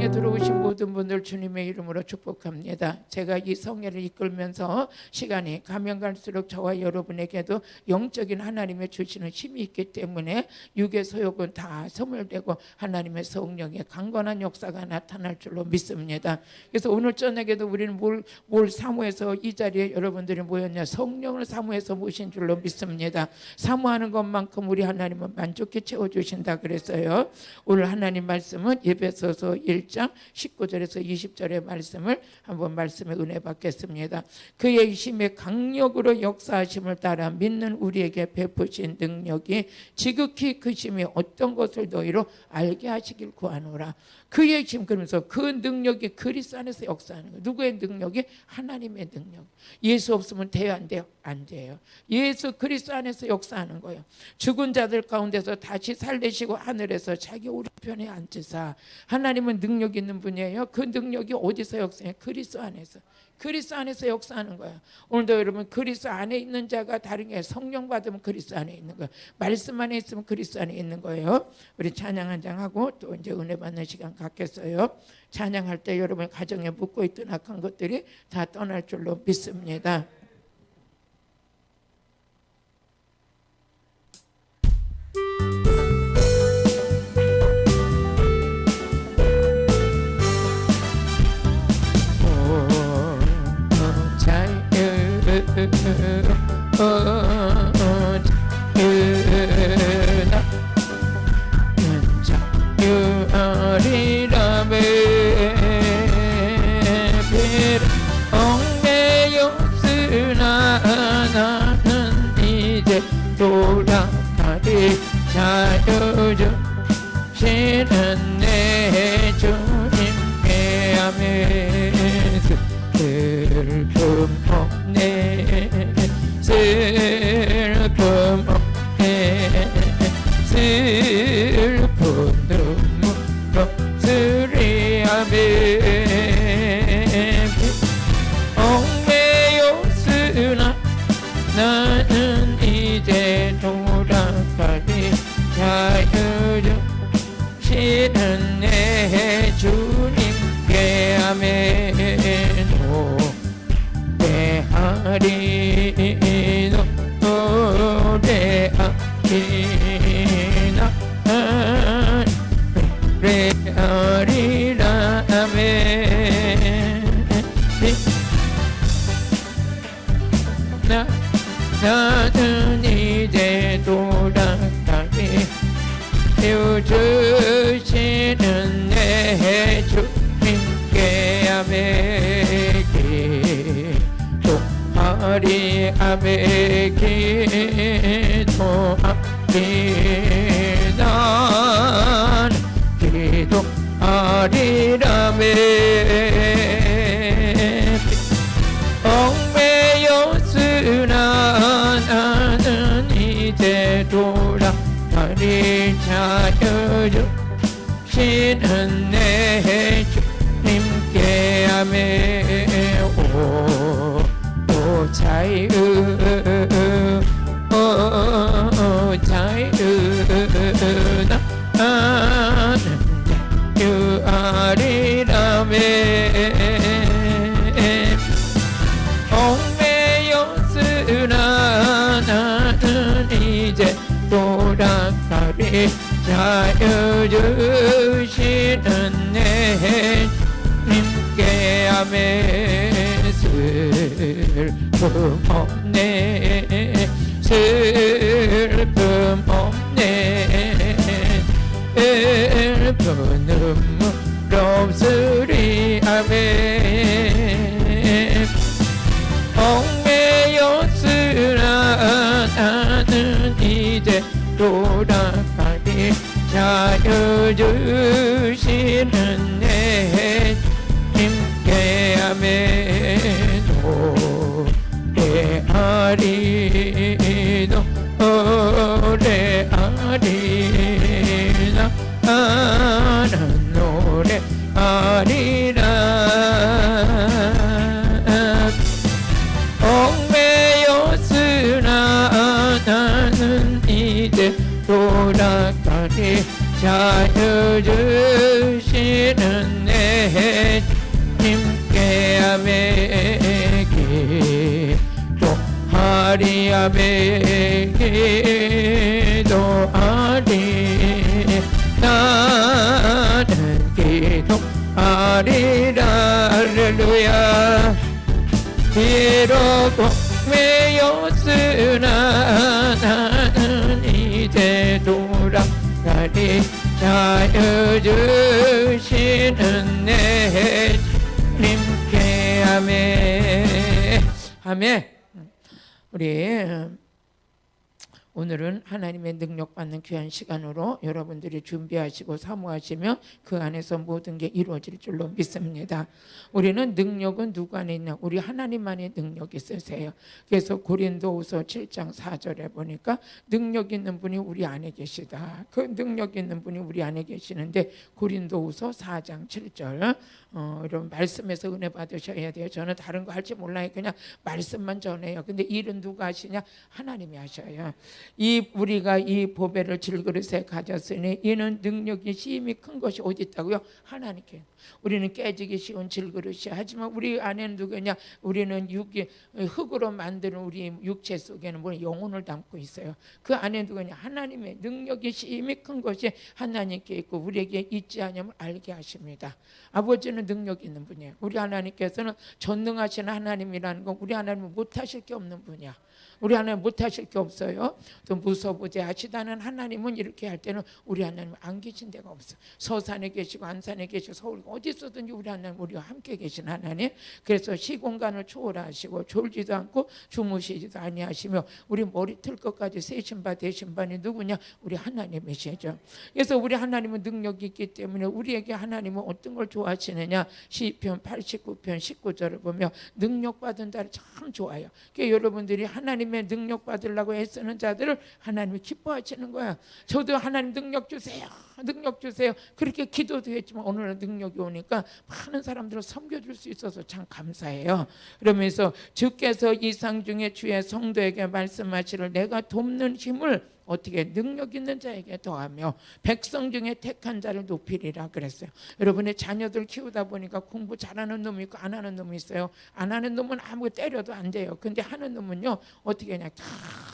성령에 들어오신 모든 분들 주님의 이름으로 축복합니다. 제가 이 성회를 이끌면서 시간이 가면 갈수록 저와 여러분에게도 영적인 하나님의 주시는 힘이 있기 때문에 육의 소욕은 다 소멸되고 하나님의 성령의 강건한 역사가 나타날 줄로 믿습니다. 그래서 오늘 저녁에도 우리는 뭘 사모해서 이 자리에 여러분들이 모였냐? 성령을 사모해서 모신 줄로 믿습니다. 사모하는 것만큼 우리 하나님은 만족히 채워주신다 그랬어요. 오늘 하나님 말씀은 에베소서 1장 19절에서 20절의 말씀을 한번 말씀에 은혜 받겠습니다. 그의 힘의 강력으로 역사하심을 따라 믿는 우리에게 베푸신 능력이 지극히 그 힘이 어떤 것을 너희로 알게 하시길 구하노라. 그의 힘, 그러면서 그 능력이 그리스도 안에서 역사하는 거예요. 누구의 능력이? 하나님의 능력. 예수 없으면 돼요, 안 돼요? 안 돼요. 예수 그리스도 안에서 역사하는 거예요. 죽은 자들 가운데서 다시 살리시고 하늘에서 자기 오른편에 앉으사. 하나님은 능력 있는 분이에요. 그 능력이 어디서 역사해요? 그리스도 안에서. 그리스도 안에서 역사하는 거예요. 오늘도 여러분 그리스도 안에 있는 자가 다른 게 성령 받으면 그리스도 안에 있는 거예요. 말씀 안에 있으면 그리스도 안에 있는 거예요. 우리 찬양 한 장 하고 또 이제 은혜 받는 시간 갖겠어요. 찬양할 때 여러분 가정에 묻고 있던 악한 것들이 다 떠날 줄로 믿습니다. 돌아가리 자유주 시는 내 주님께 아멘. 슬픔 없네 슬픔 없네 슬픈 눈물 없으리 아멘. 얽매였으나 나는 이제 돌아가리 자유주 시는 내 주님께 아멘. 노래하리 노래하리나 노래하리라 아멘. 나는 이제 돌아가리 주시는 내 주님께 아멘. 기도하리 아멘 기도하리 난 기도하리 아멘. 얽매였으나 나는 이제 돌아가리 자유주 시는 내 주님께 아멘. 오 자유 오 자유 나는 자유하리라멘. 얽매였으나 나는 이제 돌아가리 자유 주시는 내 주님께 아멘. 슬픔 없네 슬픔 없네 슬픈 눈물 없으리 아멘. 얽매였으나 나는 이제 돌아가리 자유 주시는 내 주님께 아멘. 노래하리 노래하리 나는 노래하리라. 얽매였으나 나는 이제 돌아가리 자유 주시는 내 주님께 아멘 기도하리 아멘 기도하리 나는 기도하리라 할렐루야 비록 매였으나 나는 이제 돌아가리 자유 주시는 내 주님께 아멘 아멘. 우리 오늘은 하나님의 능력받는 귀한 시간으로 여러분들이 준비하시고 사모하시면 그 안에서 모든 게 이루어질 줄로 믿습니다. 우리는 능력은 누구 안에 있냐? 우리 하나님 안에 능력이 있으세요. 그래서 고린도후서 7장 4절에 보니까 능력 있는 분이 우리 안에 계시다. 그 능력 있는 분이 우리 안에 계시는데 고린도후서 4장 7절 여러분 말씀에서 은혜 받으셔야 돼요. 저는 다른 거 할지 몰라요. 그냥 말씀만 전해요. 근데 일은 누가 하시냐? 하나님이 하셔요. 이 우리가 이 보배를 질그릇에 가졌으니 이는 능력이 심히 큰 것이 어디 있다고요? 하나님께. 우리는 깨지기 쉬운 질그릇이 하지만 우리 안에는 누구냐? 우리는 흙으로 만드는 우리 육체 속에는 뭐 영혼을 담고 있어요. 그 안에 누구냐? 하나님의 능력이 심히 큰 것이 하나님께 있고 우리에게 있지 않으면 알게 하십니다. 아버지는 능력 있는 분이에요. 우리 하나님께서는 전능하신 하나님이라는 건 우리 하나님은 못하실 게 없는 분이야. 우리 하나님 못하실 게 없어요. 또 무소부재하시다는 하나님은 이렇게 할 때는 우리 하나님은 안 계신 데가 없어. 서산에 계시고 안산에 계시고 서울 어디 있어든지 우리 하나님 우리와 함께 계신 하나님. 그래서 시공간을 초월하시고 졸지도 않고 주무시지도 아니하시며 우리 머리 틀 것까지 세신 바 되신 바니 누구냐? 우리 하나님이시죠. 그래서 우리 하나님은 능력이 있기 때문에 우리에게 하나님은 어떤 걸 좋아하시느냐? 시편 89편 19절을 보면 능력 받은 자를 참 좋아요. 그러니까 여러분들이 하나님의 능력 받으려고 애쓰는 자들을 하나님이 기뻐하시는 거야. 저도 하나님 능력 주세요. 능력 주세요. 그렇게 기도도 했지만 오늘은 능력이 오니까 많은 사람들을 섬겨줄 수 있어서 참 감사해요. 그러면서 주께서 이상 중에 주의 성도에게 말씀하시를 내가 돕는 힘을 어떻게 능력 있는 자에게 더하며 백성 중에 택한 자를 높이리라 그랬어요. 여러분의 자녀들 키우다 보니까 공부 잘하는 놈이 있고 안 하는 놈이 있어요. 안 하는 놈은 아무 때려도 안 돼요. 근데 하는 놈은요 어떻게 그냥 다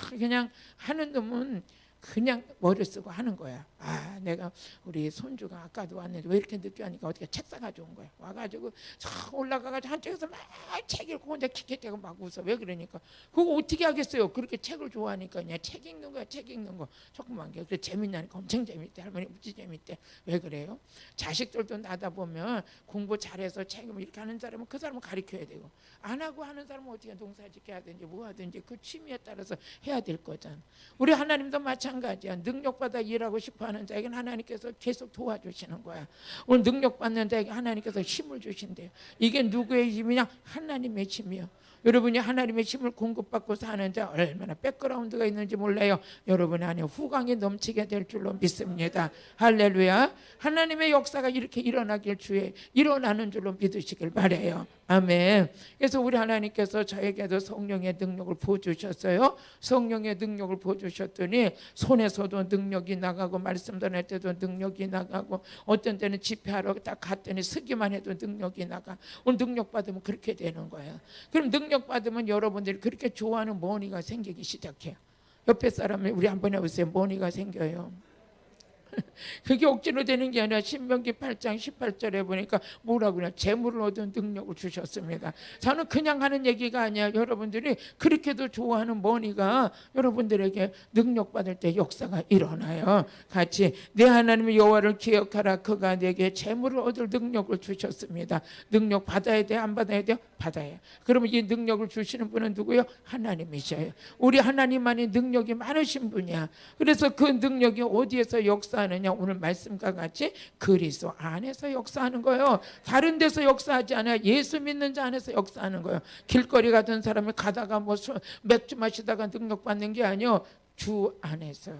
그냥 하는 놈은 그냥 머리 쓰고 하는 거야. 아, 내가 우리 손주가 아까도 왔는데 왜 이렇게 늦게 하니까 어떻게 책 사가지고 온 거야. 와가지고 저 올라가가지고 한쪽에서 막 책 읽고 혼자 킥킥대고 막 웃어. 왜 그러니까 그거 어떻게 하겠어요. 그렇게 책을 좋아하니까 그냥 책 읽는 거야. 책 읽는 거 조금만 게. 그래 재밌나니까 엄청 재밌대. 할머니 무지 재밌대. 왜 그래요? 자식들도 나다 보면 공부 잘해서 책 이렇게 하는 사람은 그 사람은 가르쳐야 되고 안 하고 하는 사람은 어떻게 농사짓게 하든지 뭐 하든지 그 취미에 따라서 해야 될 거잖아. 우리 하나님도 마찬가지야. 능력받아 일하고 싶어하는 자에게는 하나님께서 계속 도와주시는 거야. 오늘 능력받는 자에게 하나님께서 힘을 주신대요. 이게 누구의 힘이냐? 하나님의 힘이요. 여러분이 하나님의 힘을 공급받고 사는 자 얼마나 백그라운드가 있는지 몰라요. 여러분 안에 후광이 넘치게 될 줄로 믿습니다. 할렐루야. 하나님의 역사가 이렇게 일어나길 주에 일어나는 줄로 믿으시길 바라요. 아멘. 그래서 우리 하나님께서 저에게도 성령의 능력을 부어주셨어요. 성령의 능력을 부어주셨더니 손에서도 능력이 나가고 말씀 전할 때도 능력이 나가고 어떤 때는 집회하러 딱 갔더니 쓰기만 해도 능력이 나가. 오늘 능력 받으면 그렇게 되는 거예요. 그럼 능력 받으면 여러분들이 그렇게 좋아하는 머니가 생기기 시작해요. 옆에 사람이 우리 한번 해보세요. 머니가 생겨요. 그게 억지로 되는 게 아니라 신명기 8장 18절에 보니까 뭐라고 그러냐? 재물을 얻은 능력을 주셨습니다. 저는 그냥 하는 얘기가 아니야. 여러분들이 그렇게도 좋아하는 머니가 여러분들에게 능력 받을 때 역사가 일어나요. 같이 내 하나님의 여호와를 기억하라. 그가 내게 재물을 얻을 능력을 주셨습니다. 능력 받아야 돼? 안 받아야 돼요? 받아요. 그러면 이 능력을 주시는 분은 누구요? 하나님이셔요. 우리 하나님만이 능력이 많으신 분이야. 그래서 그 능력이 어디에서 역사하느냐? 오늘 말씀과 같이 그리스도 안에서 역사하는 거예요. 다른 데서 역사하지 않아요. 예수 믿는 자 안에서 역사하는 거예요. 길거리 가던 사람이 가다가 뭐 맥주 마시다가 능력 받는 게 아니요. 주 안에서.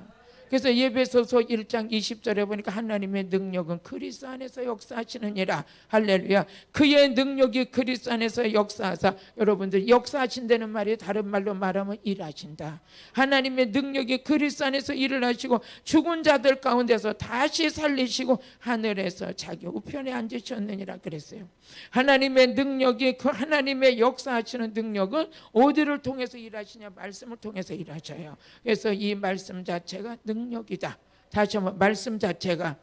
그래서 에베소서 1장 20절에 보니까 하나님의 능력은 그리스도 안에서 역사하시느니라. 할렐루야. 그의 능력이 그리스도 안에서 역사하사, 여러분들 역사하신다는 말이 다른 말로 말하면 일하신다. 하나님의 능력이 그리스도 안에서 일을 하시고 죽은 자들 가운데서 다시 살리시고 하늘에서 자기 우편에 앉으셨느니라 그랬어요. 하나님의 능력이, 그 하나님의 역사하시는 능력은 어디를 통해서 일하시냐? 말씀을 통해서 일하셔요. 그래서 이 말씀 자체가 능력이다. 다시 한번, 말씀 자체가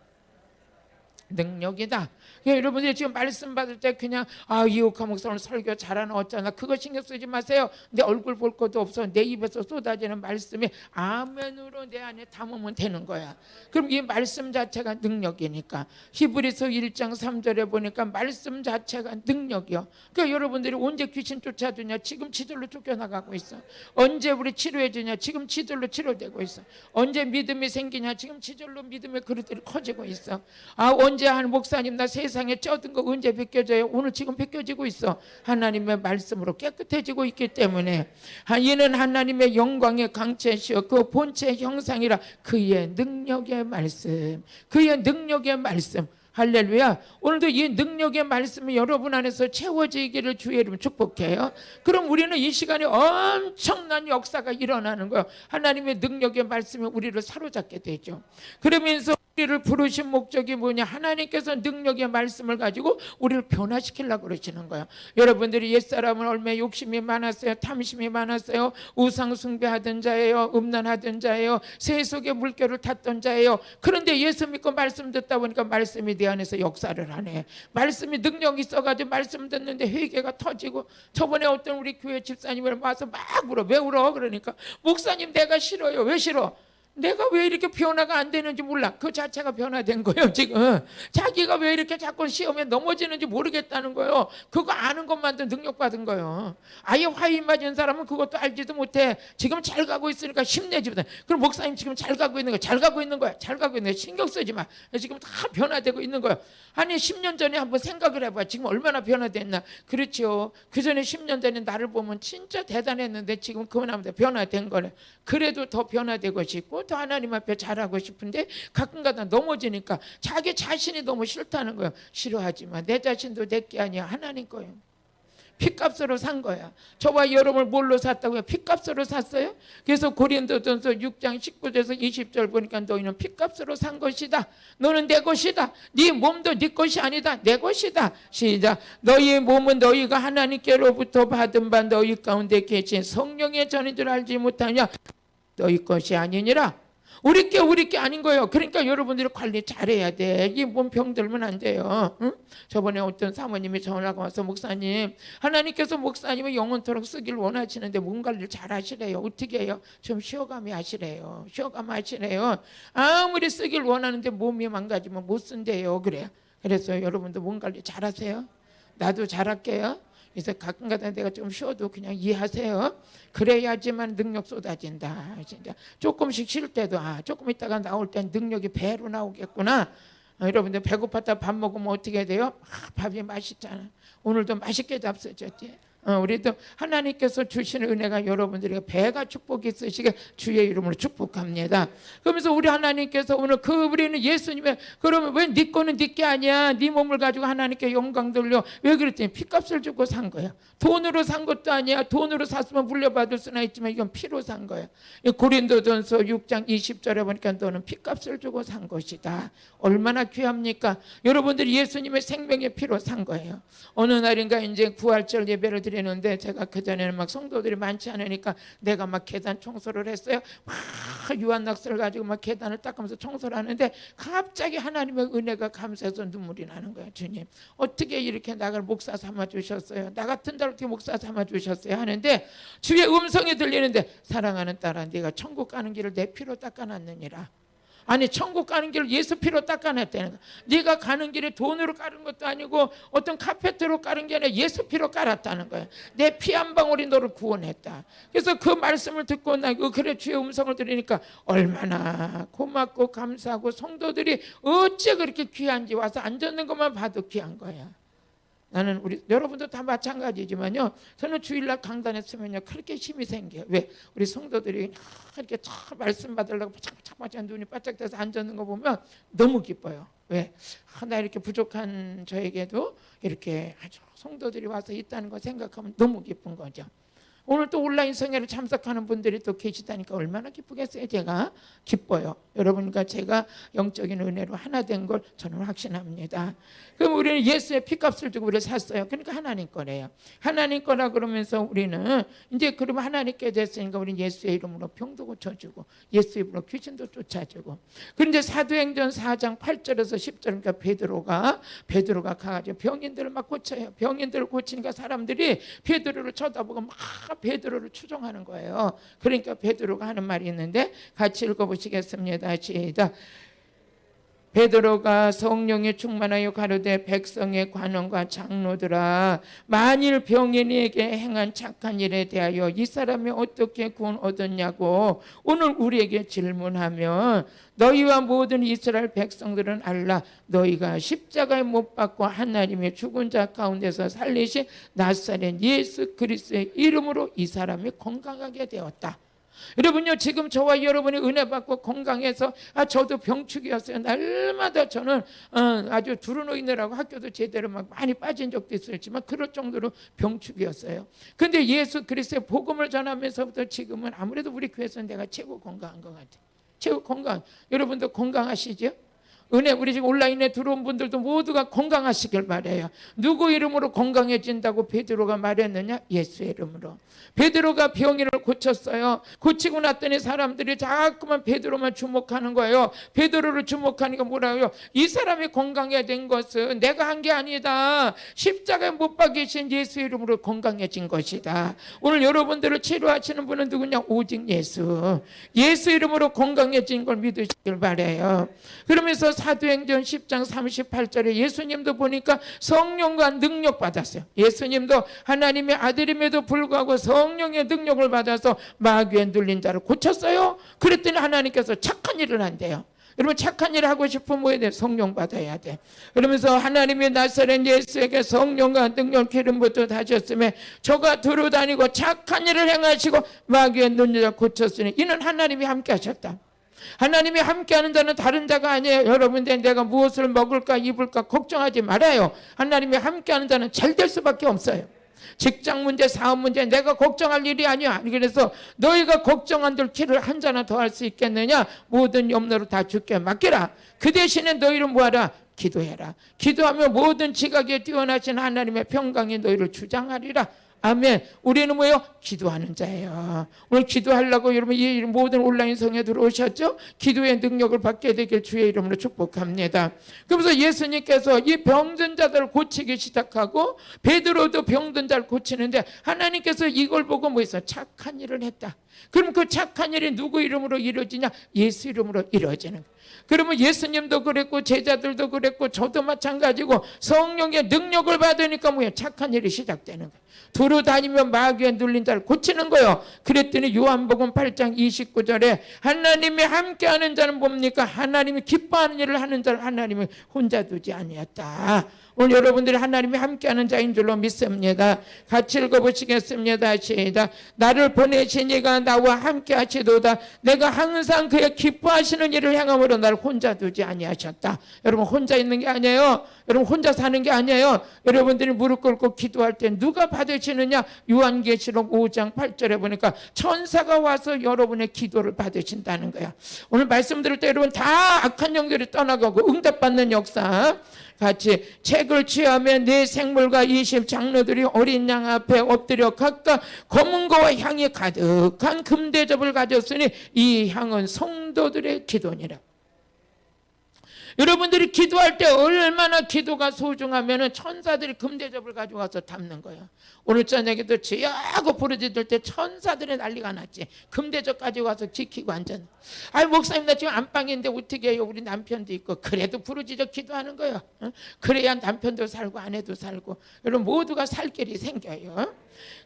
능력이다. 그러니까 여러분들이 지금 말씀 받을 때 그냥 이옥화 목사는 설교 잘하나 어쩌나 그거 신경 쓰지 마세요. 내 얼굴 볼 것도 없어. 내 입에서 쏟아지는 말씀이 아멘으로 내 안에 담으면 되는 거야. 그럼 이 말씀 자체가 능력이니까 히브리서 1장 3절에 보니까 말씀 자체가 능력이요. 그러니까 여러분들이 언제 귀신 쫓아주냐? 지금 지들로 쫓겨나가고 있어. 언제 우리 치료해 주냐? 지금 지들로 치료되고 있어. 언제 믿음이 생기냐? 지금 지들로 믿음의 그릇들이 커지고 있어. 언제 한 목사님 나 세상에 쩌든 거 언제 벗겨져요? 오늘 지금 벗겨지고 있어. 하나님의 말씀으로 깨끗해지고 있기 때문에 이는 하나님의 영광의 강체시여 그 본체의 형상이라. 그의 능력의 말씀, 그의 능력의 말씀. 할렐루야. 오늘도 이 능력의 말씀이 여러분 안에서 채워지기를 주의 이름 축복해요. 그럼 우리는 이 시간에 엄청난 역사가 일어나는 거예요. 하나님의 능력의 말씀이 우리를 사로잡게 되죠. 그러면서 우리를 부르신 목적이 뭐냐? 하나님께서 능력의 말씀을 가지고 우리를 변화시키려고 그러시는 거예요. 여러분들이 옛사람은 얼마나 욕심이 많았어요. 탐심이 많았어요. 우상 숭배하던 자예요. 음란하던 자예요. 세속의 물결을 탔던 자예요. 그런데 예수 믿고 말씀 듣다 보니까 말씀이 내 안에서 역사를 하네. 말씀이 능력이 있어가지고 말씀 듣는데 회개가 터지고. 저번에 어떤 우리 교회 집사님을 와서 막 울어. 왜 울어? 그러니까 목사님 내가 싫어요. 왜 싫어? 내가 왜 이렇게 변화가 안 되는지 몰라. 그 자체가 변화된 거예요. 지금 자기가 왜 이렇게 자꾸 시험에 넘어지는지 모르겠다는 거예요. 그거 아는 것만도 능력받은 거예요. 아예 화인 맞은 사람은 그것도 알지도 못해. 지금 잘 가고 있으니까 힘내지 못해. 그럼 목사님 지금 잘 가고 있는 거야. 잘 가고 있는 거야. 잘 가고 있는 거야. 신경 쓰지 마. 지금 다 변화되고 있는 거야. 아니 10년 전에 한번 생각을 해봐. 지금 얼마나 변화됐나. 그렇죠. 그 전에 10년 전에 나를 보면 진짜 대단했는데 지금 그만하면 변화된 거네. 그래도 더 변화되고 싶고 또 하나님 앞에 잘하고 싶은데 가끔가다 넘어지니까 자기 자신이 너무 싫다는 거예요. 싫어하지만 내 자신도 내 게 아니야. 하나님 거예요. 피값으로 산 거야. 저와 여러분을 뭘로 샀다고요? 피값으로 샀어요. 그래서 고린도전서 6장 19절에서 20절 보니까 너희는 피값으로 산 것이다. 너는 내 것이다. 네 몸도 네 것이 아니다. 내 것이다. 시작. 너희의 몸은 너희가 하나님께로부터 받은 바 너희 가운데 계신 성령의 전인 줄 알지 못하냐? 너희 것이 아니니라. 우리 게 아닌 거예요. 그러니까 여러분들이 관리 잘해야 돼. 이 몸 병들면 안 돼요. 응? 저번에 어떤 사모님이 전화가 와서 목사님, 하나님께서 목사님을 영원토록 쓰길 원하시는데 몸 관리를 잘 하시래요. 어떻게 해요? 좀 쉬어가며 하시래요. 쉬어가며 하시래요. 아무리 쓰길 원하는데 몸이 망가지면 못 쓴대요. 그래요. 그래서 여러분도 몸 관리 잘 하세요. 나도 잘할게요. 그래서 가끔가다 내가 좀 쉬어도 그냥 이해하세요. 그래야지만 능력 쏟아진다. 진짜 조금씩 쉴 때도 조금 있다가 나올 땐 능력이 배로 나오겠구나. 여러분들 배고팠다 밥 먹으면 어떻게 돼요? 밥이 맛있잖아. 오늘도 맛있게 잡수셨지. 우리도 하나님께서 주시는 은혜가 여러분들에게 배가 축복이 있으시게 주의 이름으로 축복합니다. 그러면서 우리 하나님께서 오늘 우리는 예수님의 그러면 왜 네 거는 네 게 아니야? 네 몸을 가지고 하나님께 영광 돌려. 왜 그랬더니 피값을 주고 산 거야. 돈으로 산 것도 아니야. 돈으로 샀으면 물려받을 수나 있지만 이건 피로 산 거야. 고린도전서 6장 20절에 보니까 너는 피값을 주고 산 것이다. 얼마나 귀합니까? 여러분들이 예수님의 생명의 피로 산 거예요. 어느 날인가 이제 부활절 예배를 드리는데 제가 그전에는 막 성도들이 많지 않으니까 내가 막 계단 청소를 했어요. 막 유한낙스를 가지고 막 계단을 닦으면서 청소를 하는데 갑자기 하나님의 은혜가 감사해서 눈물이 나는 거예요. 주님 어떻게 이렇게 나를 목사 삼아 주셨어요? 나 같은 날 어떻게 목사 삼아 주셨어요? 하는데 주의 음성이 들리는데 사랑하는 딸아 네가 천국 가는 길을 내 피로 닦아놨느니라. 아니 천국 가는 길을 예수 피로 닦아냈다는 거야. 네가 가는 길에 돈으로 깔은 것도 아니고 어떤 카페트로 깔은 게 아니라 예수 피로 깔았다는 거야. 내 피 한 방울이 너를 구원했다. 그래서 그 말씀을 듣고 나 그래 주의 음성을 들으니까 얼마나 고맙고 감사하고 성도들이 어째 그렇게 귀한지 와서 앉았는 것만 봐도 귀한 거야. 나는 우리 여러분도 다 마찬가지지만요. 저는 주일날 강단에 서면요 그렇게 힘이 생겨요. 왜? 우리 성도들이 이렇게 참 말씀 받으려고 바짝바짝 눈이 바짝 떠서 앉는 거 보면 너무 기뻐요. 왜? 나 이렇게 부족한 저에게도 이렇게 아주 성도들이 와서 있다는 거 생각하면 너무 기쁜 거죠. 오늘 또 온라인 성회를 참석하는 분들이 또 계시다니까 얼마나 기쁘겠어요. 제가 기뻐요. 여러분과 제가 영적인 은혜로 하나 된 걸 저는 확신합니다. 그럼 우리는 예수의 피값을 주고 우리를 샀어요. 그러니까 하나님 거래요. 하나님 거라 그러면서 우리는 이제 그러면 하나님께 됐으니까 우리는 예수의 이름으로 병도 고쳐주고 예수의 이름으로 귀신도 쫓아주고. 그런데 사도행전 4장 8절에서 10절 그러니까 베드로가 가가지고 병인들을 막 고쳐요. 병인들을 고치니까 사람들이 베드로를 쳐다보고 막 베드로를 추종하는 거예요. 그러니까 베드로가 하는 말이 있는데 같이 읽어보시겠습니다. 시작. 베드로가 성령에 충만하여 가로되 백성의 관원과 장로들아 만일 병인에게 행한 착한 일에 대하여 이 사람이 어떻게 구원 얻었냐고 오늘 우리에게 질문하면 너희와 모든 이스라엘 백성들은 알라 너희가 십자가에 못 박고 하나님의 죽은 자 가운데서 살리신 나사렛 예수 그리스도의 이름으로 이 사람이 건강하게 되었다. 여러분요 지금 저와 여러분이 은혜 받고 건강해서 저도 병축이었어요. 날마다 저는 아주 두루노이느라고 학교도 제대로 막 많이 빠진 적도 있었지만 그럴 정도로 병축이었어요. 근데 예수 그리스도의 복음을 전하면서부터 지금은 아무래도 우리 교회에서는 내가 최고 건강한 것 같아요. 최고 건강. 여러분도 건강하시죠? 은혜 우리 지금 온라인에 들어온 분들도 모두가 건강하시길 바라요. 누구 이름으로 건강해진다고 베드로가 말했느냐? 예수의 이름으로. 베드로가 병이를 고쳤어요. 고치고 났더니 사람들이 자꾸만 베드로만 주목하는 거예요. 베드로를 주목하니까 뭐라고요? 이 사람이 건강해야 된 것은 내가 한 게 아니다. 십자가에 못 박이신 예수의 이름으로 건강해진 것이다. 오늘 여러분들을 치료하시는 분은 누구냐? 오직 예수. 예수 이름으로 건강해진 걸 믿으시길 바라요. 그러면서 사도행전 10장 38절에 예수님도 보니까 성령과 능력 받았어요. 예수님도 하나님의 아들임에도 불구하고 성령의 능력을 받아서 마귀에 눌린 자를 고쳤어요. 그랬더니 하나님께서 착한 일을 한대요. 여러분 착한 일을 하고 싶으면 뭐 해야 돼? 성령 받아야 돼. 그러면서 하나님의 나사렛 예수에게 성령과 능력 기름부터 다셨으며 저가 두루다니고 착한 일을 행하시고 마귀에 눌린 자를 고쳤으니 이는 하나님이 함께 하셨다. 하나님이 함께하는 자는 다른 자가 아니에요. 여러분들 내가 무엇을 먹을까 입을까 걱정하지 말아요. 하나님이 함께하는 자는 잘 될 수밖에 없어요. 직장 문제 사업 문제 내가 걱정할 일이 아니야. 그래서 너희가 걱정한들 키를 한 자나 더 할 수 있겠느냐. 모든 염려로 다 주께 맡기라. 그 대신에 너희는 뭐하라. 기도해라. 기도하면 모든 지각에 뛰어나신 하나님의 평강이 너희를 주장하리라. 아멘. 우리는 뭐예요? 기도하는 자예요. 오늘 기도하려고 여러분 이 모든 온라인 성에 들어오셨죠? 기도의 능력을 받게 되길 주의 이름으로 축복합니다. 그래서 예수님께서 이 병든 자들을 고치기 시작하고 베드로도 병든 자를 고치는데 하나님께서 이걸 보고 뭐 했어? 착한 일을 했다. 그럼 그 착한 일이 누구 이름으로 이루어지냐? 예수 이름으로 이루어지는 거예요. 그러면 예수님도 그랬고 제자들도 그랬고 저도 마찬가지고 성령의 능력을 받으니까 뭐예요? 착한 일이 시작되는 거예요. 두루 다니면 마귀에 눌린 자를 고치는 거예요. 그랬더니 요한복음 8장 29절에 하나님이 함께하는 자는 뭡니까? 하나님이 기뻐하는 일을 하는 자를 하나님이 혼자 두지 아니었다. 오늘 여러분들이 하나님이 함께하는 자인 줄로 믿습니다. 같이 읽어보시겠습니다. 시작. 나를 보내신 이가 나와 함께 하시도다. 내가 항상 그의 기뻐하시는 일을 행함으로 나를 혼자 두지 아니하셨다. 여러분 혼자 있는 게 아니에요. 여러분 혼자 사는 게 아니에요. 여러분들이 무릎 꿇고 기도할 때 누가 받으시느냐? 요한계시록 5장 8절에 보니까 천사가 와서 여러분의 기도를 받으신다는 거야. 오늘 말씀 들을 때 여러분 다 악한 영들이 떠나가고 응답받는 역사. 같이 책을 취하며 네 생물과 20 장로들이 어린 양 앞에 엎드려 각각 검은 거와 향이 가득한 금대접을 가졌으니 이 향은 성도들의 기도니라. 여러분들이 기도할 때 얼마나 기도가 소중하면 천사들이 금대접을 가져와서 담는 거예요. 오늘 저녁에도 주야고 부르짖을 때 천사들의 난리가 났지. 금대접 가져와서 지키고 앉았네. 목사님 나 지금 안방인데 어떻게 해요? 우리 남편도 있고. 그래도 부르짖어 기도하는 거예요. 그래야 남편도 살고 아내도 살고 여러분 모두가 살 길이 생겨요.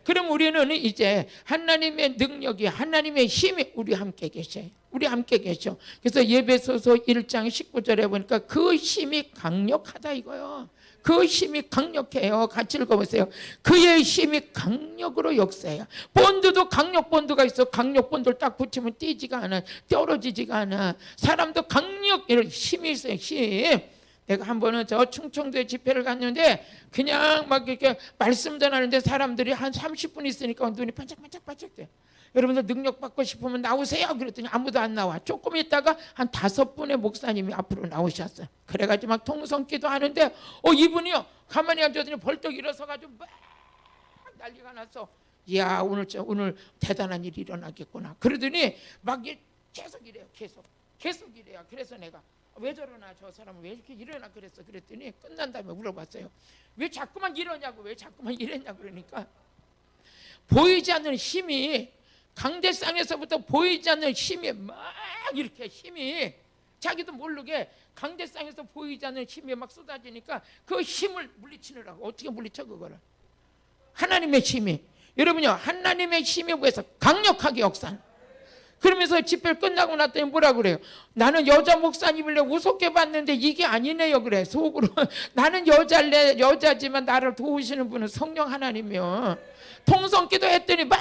그럼 우리는 이제 하나님의 능력이, 하나님의 힘이 우리 함께 계셔요. 우리 함께 계셔. 그래서 예배소서 1장 19절에 보니까 그 힘이 강력하다 이거요. 그 힘이 강력해요. 같이 읽어보세요. 그의 힘이 강력으로 역사해요. 본드도 강력 본드가 있어. 강력 본드를 딱 붙이면 뛰지가 않아. 떨어지지가 않아. 사람도 강력 이런 힘이 있어요. 힘. 내가 한 번은 저 충청도에 집회를 갔는데 그냥 막 이렇게 말씀 전하는데 사람들이 한 30분 있으니까 눈이 반짝반짝반짝 돼. 여러분들 능력 받고 싶으면 나오세요. 그랬더니 아무도 안 나와. 조금 있다가 한 5분의 목사님이 앞으로 나오셨어요. 그래가지고 막 통성기도 하는데 이분이요 가만히 앉았더니 벌떡 일어서가지고 막 난리가 났어. 이야 오늘 대단한 일이 일어나겠구나. 그러더니 막 계속 이래요. 계속 이래요. 그래서 내가 왜 저러나 저 사람은 왜 이렇게 이러나 그랬더니 끝난 다음에 물어봤어요. 왜 자꾸만 이러냐고, 왜 자꾸만 이랬냐 그러니까 보이지 않는 힘이, 강대상에서부터 보이지 않는 힘이 막 이렇게 힘이 자기도 모르게 강대상에서 보이지 않는 힘이 막 쏟아지니까 그 힘을 물리치느라고. 어떻게 물리쳐 그거를? 하나님의 힘이. 여러분요 하나님의 힘에 의해서 강력하게 역사하는. 그러면서 집회를 끝나고 났더니 뭐라 그래요? 나는 여자 목사님을 우습게 봤는데 이게 아니네요 그래. 속으로 나는 여자지만 나를 도우시는 분은 성령 하나님이요. 통성기도 했더니 막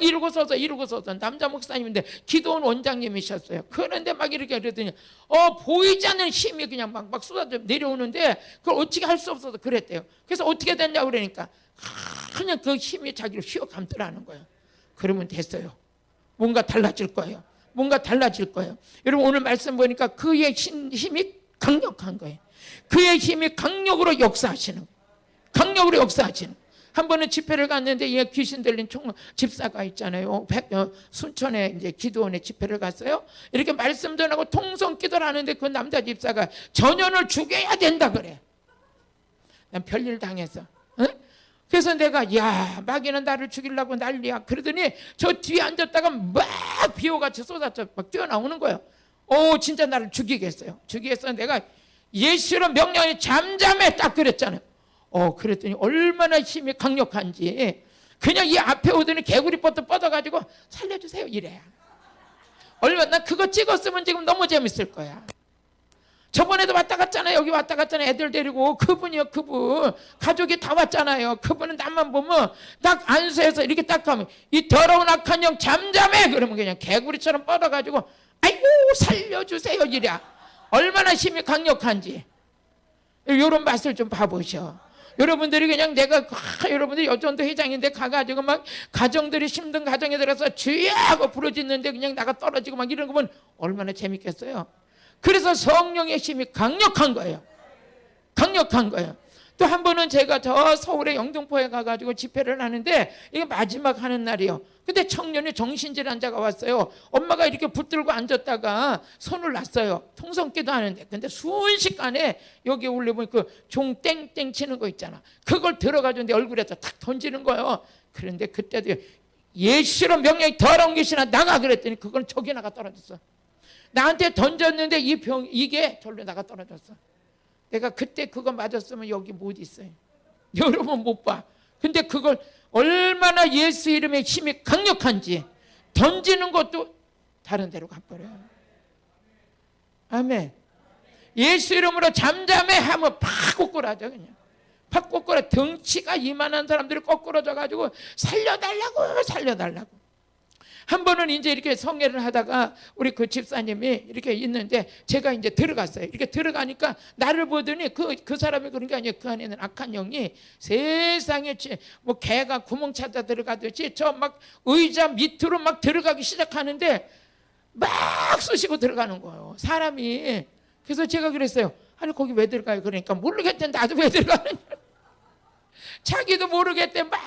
이러고 서서 남자 목사님인데 기도원 원장님이셨어요. 그런데 막 이렇게 그랬더니 보이지 않는 힘이 그냥 막 쏟아져 내려오는데 그걸 어떻게 할 수 없어서 그랬대요. 그래서 어떻게 됐냐고 그러니까 그냥 그 힘이 자기를 휘어 감더라는 거예요. 그러면 됐어요. 뭔가 달라질 거예요. 여러분 오늘 말씀 보니까 그의 힘이 강력한 거예요. 그의 힘이 강력으로 역사하시는 거예요. 한 번은 집회를 갔는데 귀신 들린 집사가 있잖아요. 순천에 이제 기도원에 집회를 갔어요. 이렇게 말씀 전하고 통성 기도를 하는데 그 남자 집사가 전현을 죽여야 된다 그래. 난 별일 당했어. 응? 그래서 내가 마귀는 나를 죽이려고 난리야. 그러더니 저 뒤에 앉았다가 막 비호같이 쏟아져 막 뛰어나오는 거예요. 진짜 나를 죽이겠어요. 내가 예수로 명령에 잠잠해 딱 그랬잖아요. 그랬더니 얼마나 힘이 강력한지 그냥 이 앞에 오더니 개구리버터 뻗어가지고 살려주세요 이래. 난 그거 찍었으면 지금 너무 재밌을 거야. 저번에도 왔다 갔잖아요. 여기 왔다 갔잖아요. 애들 데리고. 그분 가족이 다 왔잖아요. 그분은 나만 보면 딱 안수해서 이렇게 딱 하면 이 더러운 악한 영 잠잠해. 그러면 그냥 개구리처럼 뻗어가지고 아이고 살려주세요 이래. 얼마나 힘이 강력한지 이런 맛을 좀 봐보셔. 여러분들이 그냥 여러분들이 여전도 회장인데 가가지고 막 가정들이 힘든 가정에 들어서 주여 하고 부르짖는데 그냥 나가 떨어지고 막 이런 거 보면 얼마나 재밌겠어요. 그래서 성령의 힘이 강력한 거예요. 또 한 번은 제가 저 서울의 영등포에 가가지고 집회를 하는데 이게 마지막 하는 날이에요. 근데 청년이 정신질환자가 왔어요. 엄마가 이렇게 붙들고 앉았다가 손을 놨어요. 통성기도 하는데. 근데 순식간에 여기 올려보면 그 종 땡땡 치는 거 있잖아. 그걸 들어가지고 내 얼굴에다 탁 던지는 거예요. 그런데 그때도 예수로 명령이 더러운 귀신아 나가 그랬더니 그건 저기 나가 떨어졌어. 나한테 던졌는데 이게 절로 나가 떨어졌어. 내가 그때 그거 맞았으면 여기 못 있어요. 여러분 못 봐. 근데 그걸 얼마나 예수 이름의 힘이 강력한지 던지는 것도 다른 데로 가버려요. 아멘. 예수 이름으로 잠잠해 하면 팍 꼬꾸라져 그냥. 팍 꼬꾸라. 덩치가 이만한 사람들이 꼬꾸라져 가지고 살려달라고. 한 번은 이제 이렇게 성회를 하다가 우리 그 집사님이 이렇게 있는데 제가 이제 들어갔어요. 이렇게 들어가니까 나를 보더니 그 사람이 그런 게 아니에요. 그 안에는 악한 영이 세상에 뭐 개가 구멍 찾아 들어가듯이 저 막 의자 밑으로 막 들어가기 시작하는데 막 쑤시고 들어가는 거예요. 사람이. 그래서 제가 그랬어요. 아니 거기 왜 들어가요? 그러니까 모르겠대. 나도 왜 들어가는지. 자기도 모르겠대. 막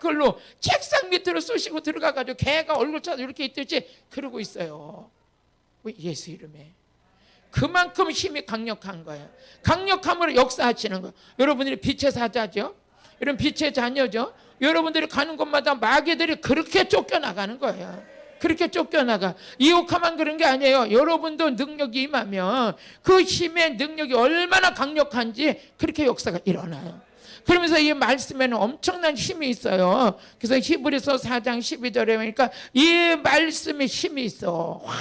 그걸로 책상 밑으로 쑤시고 들어가가지고 개가 얼굴 찾아 이렇게 있듯이 그러고 있어요. 예수 이름에. 그만큼 힘이 강력한 거예요. 강력함으로 역사하시는 거예요. 여러분들이 빛의 사자죠. 이런 빛의 자녀죠. 여러분들이 가는 곳마다 마귀들이 그렇게 쫓겨나가는 거예요. 그렇게 쫓겨나가. 이옥하만 그런 게 아니에요. 여러분도 능력이 임하면 그 힘의 능력이 얼마나 강력한지 그렇게 역사가 일어나요. 그러면서 이 말씀에는 엄청난 힘이 있어요. 그래서 히브리서 4장 12절에 보니까 이 말씀에 힘이 있어. 와,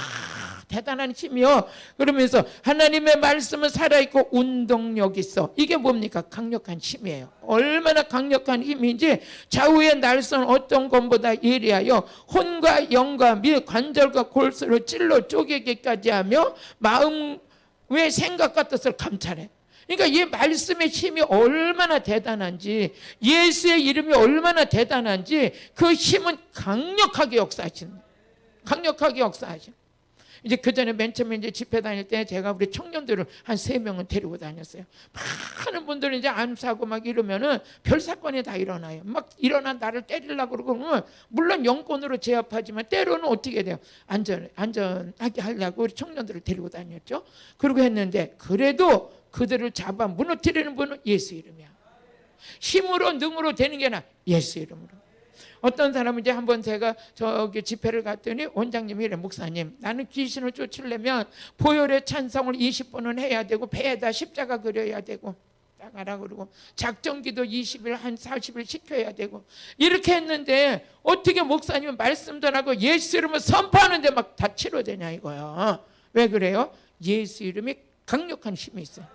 대단한 힘이요. 그러면서 하나님의 말씀은 살아있고 운동력 있어. 이게 뭡니까? 강력한 힘이에요. 얼마나 강력한 힘인지 좌우의 날선 어떤 것보다 예리하여 혼과 영과 및 관절과 골수를 찔러 쪼개기까지 하며 마음의 생각과 뜻을 감찰해. 그러니까 이 말씀의 힘이 얼마나 대단한지, 예수의 이름이 얼마나 대단한지 그 힘은 강력하게 역사하시는 거예요. 강력하게 하시는. 이제 그 전에 맨 처음에 이제 집회 다닐 때 제가 우리 청년들을 한 3명은 데리고 다녔어요. 많은 분들은 이제 암사하고 막 이러면은 별 사건이 다 일어나요. 막 일어나 나를 때리려고 그러면 물론 영권으로 제압하지만 때로는 어떻게 돼요? 안전하게 하려고 우리 청년들을 데리고 다녔죠. 그러고 했는데 그래도 그들을 잡아 무너뜨리는 분은 예수 이름이야. 힘으로 능으로 되는 게 아니라 예수 이름으로. 어떤 사람은 이제 한번 제가 저기 집회를 갔더니 원장님이 이래, 목사님 나는 귀신을 쫓으려면 보혈의 찬송을 20번은 해야 되고 배에다 십자가 그려야 되고 나가라 그러고 작정기도 20일 한 40일 시켜야 되고 이렇게 했는데 어떻게 목사님은 말씀도 안 하고 예수 이름을 선포하는데 막 다 치료되냐 이거요. 왜 그래요? 예수 이름이 강력한 힘이 있어요.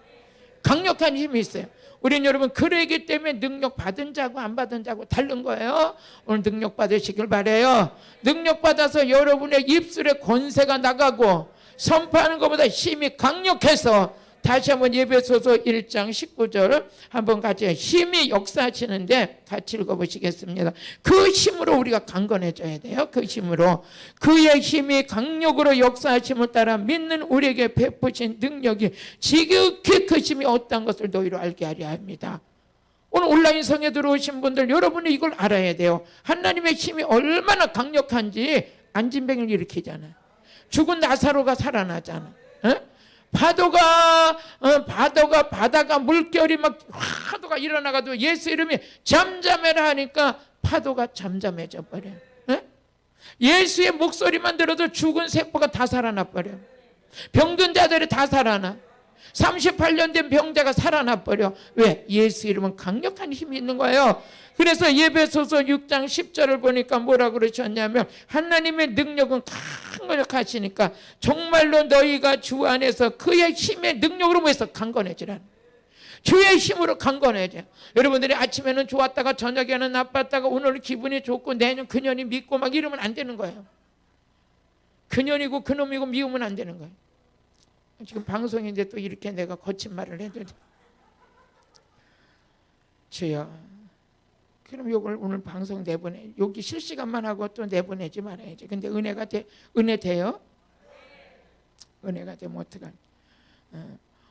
강력한 힘이 있어요. 우린 여러분 그러기 때문에 능력 받은 자고 안 받은 자고 다른 거예요. 오늘 능력 받으시길 바라요. 능력 받아서 여러분의 입술에 권세가 나가고 선포하는 것보다 힘이 강력해서 다시 한번 에베소서 1장 19절 한번 같이 힘이 역사하시는데 같이 읽어보시겠습니다. 그 힘으로 우리가 강건해져야 돼요. 그 힘으로 그의 힘이 강력으로 역사하심을 따라 믿는 우리에게 베푸신 능력이 지극히 크심이 어떤 것을 너희로 알게 하려 합니다. 오늘 온라인 성에 들어오신 분들 여러분이 이걸 알아야 돼요. 하나님의 힘이 얼마나 강력한지 안진뱅이를 일으키잖아요. 죽은 나사로가 살아나잖아. 바다가 물결이 막 파도가 일어나가도 예수 이름이 잠잠해라 하니까 파도가 잠잠해져 버려요. 예수의 목소리만 들어도 죽은 세포가 다 살아나 버려요. 병든 자들이 다 살아나. 38년 된 병자가 살아나 버려. 왜? 예수 이름은 강력한 힘이 있는 거예요. 그래서 에베소서 6장 10절을 보니까 뭐라 그러셨냐면 하나님의 능력은 강력하시니까 정말로 너희가 주 안에서 그의 힘의 능력으로 모여서 강건해지라는, 주의 힘으로 강건해져. 여러분들이 아침에는 좋았다가 저녁에는 나빴다가 오늘 기분이 좋고 내년 그년이 믿고 막 이러면 안 되는 거예요. 그년이고 그놈이고 미우면 안 되는 거예요. 지금 방송인데 또 이렇게 내가 거친 말을 해도 돼. 주여, 그럼 이걸 오늘 방송 내보내, 여기 실시간만 하고 또 내보내지 말아야지. 근데 은혜 돼요? 은혜가 되면 어떡하냐.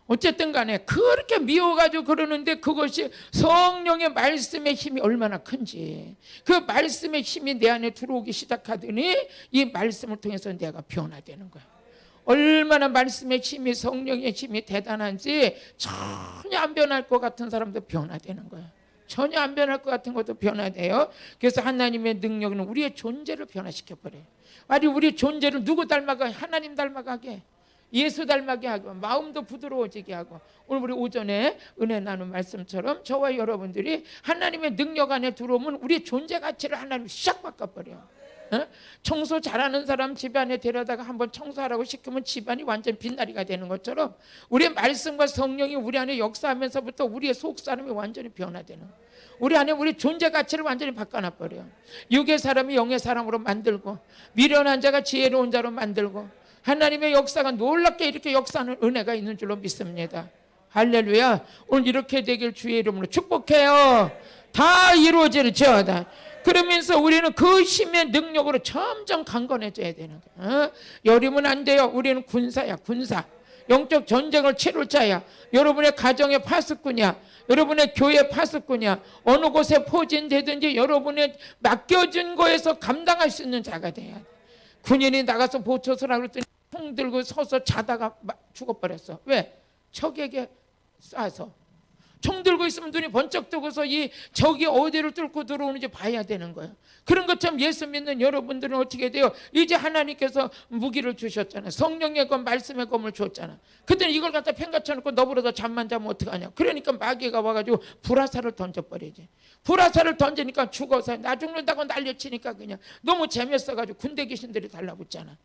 어쨌든 간에 그렇게 미워가지고 그러는데 그것이 성령의 말씀의 힘이 얼마나 큰지, 그 말씀의 힘이 내 안에 들어오기 시작하더니 이 말씀을 통해서 내가 변화되는 거야. 얼마나 말씀의 힘이, 성령의 힘이 대단한지 전혀 안 변할 것 같은 사람도 변화되는 거야. 전혀 안 변할 것 같은 것도 변화돼요. 그래서 하나님의 능력은 우리의 존재를 변화시켜버려요. 아니 우리 존재를 누구 닮아가게? 하나님 닮아가게, 예수 닮아게 하고 마음도 부드러워지게 하고. 오늘 우리 오전에 은혜 나눈 말씀처럼 저와 여러분들이 하나님의 능력 안에 들어오면 우리 존재 가치를 하나님이 싹 바꿔버려요. 청소 잘하는 사람 집안에 데려다가 한번 청소하라고 시키면 집안이 완전 빛나리가 되는 것처럼 우리의 말씀과 성령이 우리 안에 역사하면서부터 우리의 속사람이 완전히 변화되는, 우리 안에 우리 존재 가치를 완전히 바꿔놔버려요. 육의 사람이 영의 사람으로 만들고 미련한 자가 지혜로운 자로 만들고 하나님의 역사가 놀랍게 이렇게 역사하는 은혜가 있는 줄로 믿습니다. 할렐루야. 오늘 이렇게 되길 주의 이름으로 축복해요. 다 이루어질지어다. 그러면서 우리는 그 힘의 능력으로 점점 강건해져야 되는 거예요. 여리면 안 돼요. 우리는 군사야, 군사. 영적 전쟁을 치룰 자야. 여러분의 가정의 파수꾼이야. 여러분의 교회 파수꾼이야. 어느 곳에 포진되든지 여러분의 맡겨진 거에서 감당할 수 있는 자가 돼야 돼. 군인이 나가서 보초서라 그랬더니 총 들고 서서 자다가 죽어버렸어. 왜? 적에게 쏴서. 총 들고 있으면 눈이 번쩍 뜨고서 이 적이 어디를 뚫고 들어오는지 봐야 되는 거예요. 그런 것처럼 예수 믿는 여러분들은 어떻게 돼요? 이제 하나님께서 무기를 주셨잖아요. 성령의 검, 말씀의 검을 줬잖아. 그때는 이걸 갖다 팽가쳐 놓고 너부러서 잠만 자면 어떡하냐. 그러니까 마귀가 와가지고 불화살을 던져버리지. 불화살을 던지니까 죽어서 나 죽는다고 난리치니까 그냥 너무 재밌어가지고 군대 귀신들이 달라붙잖아.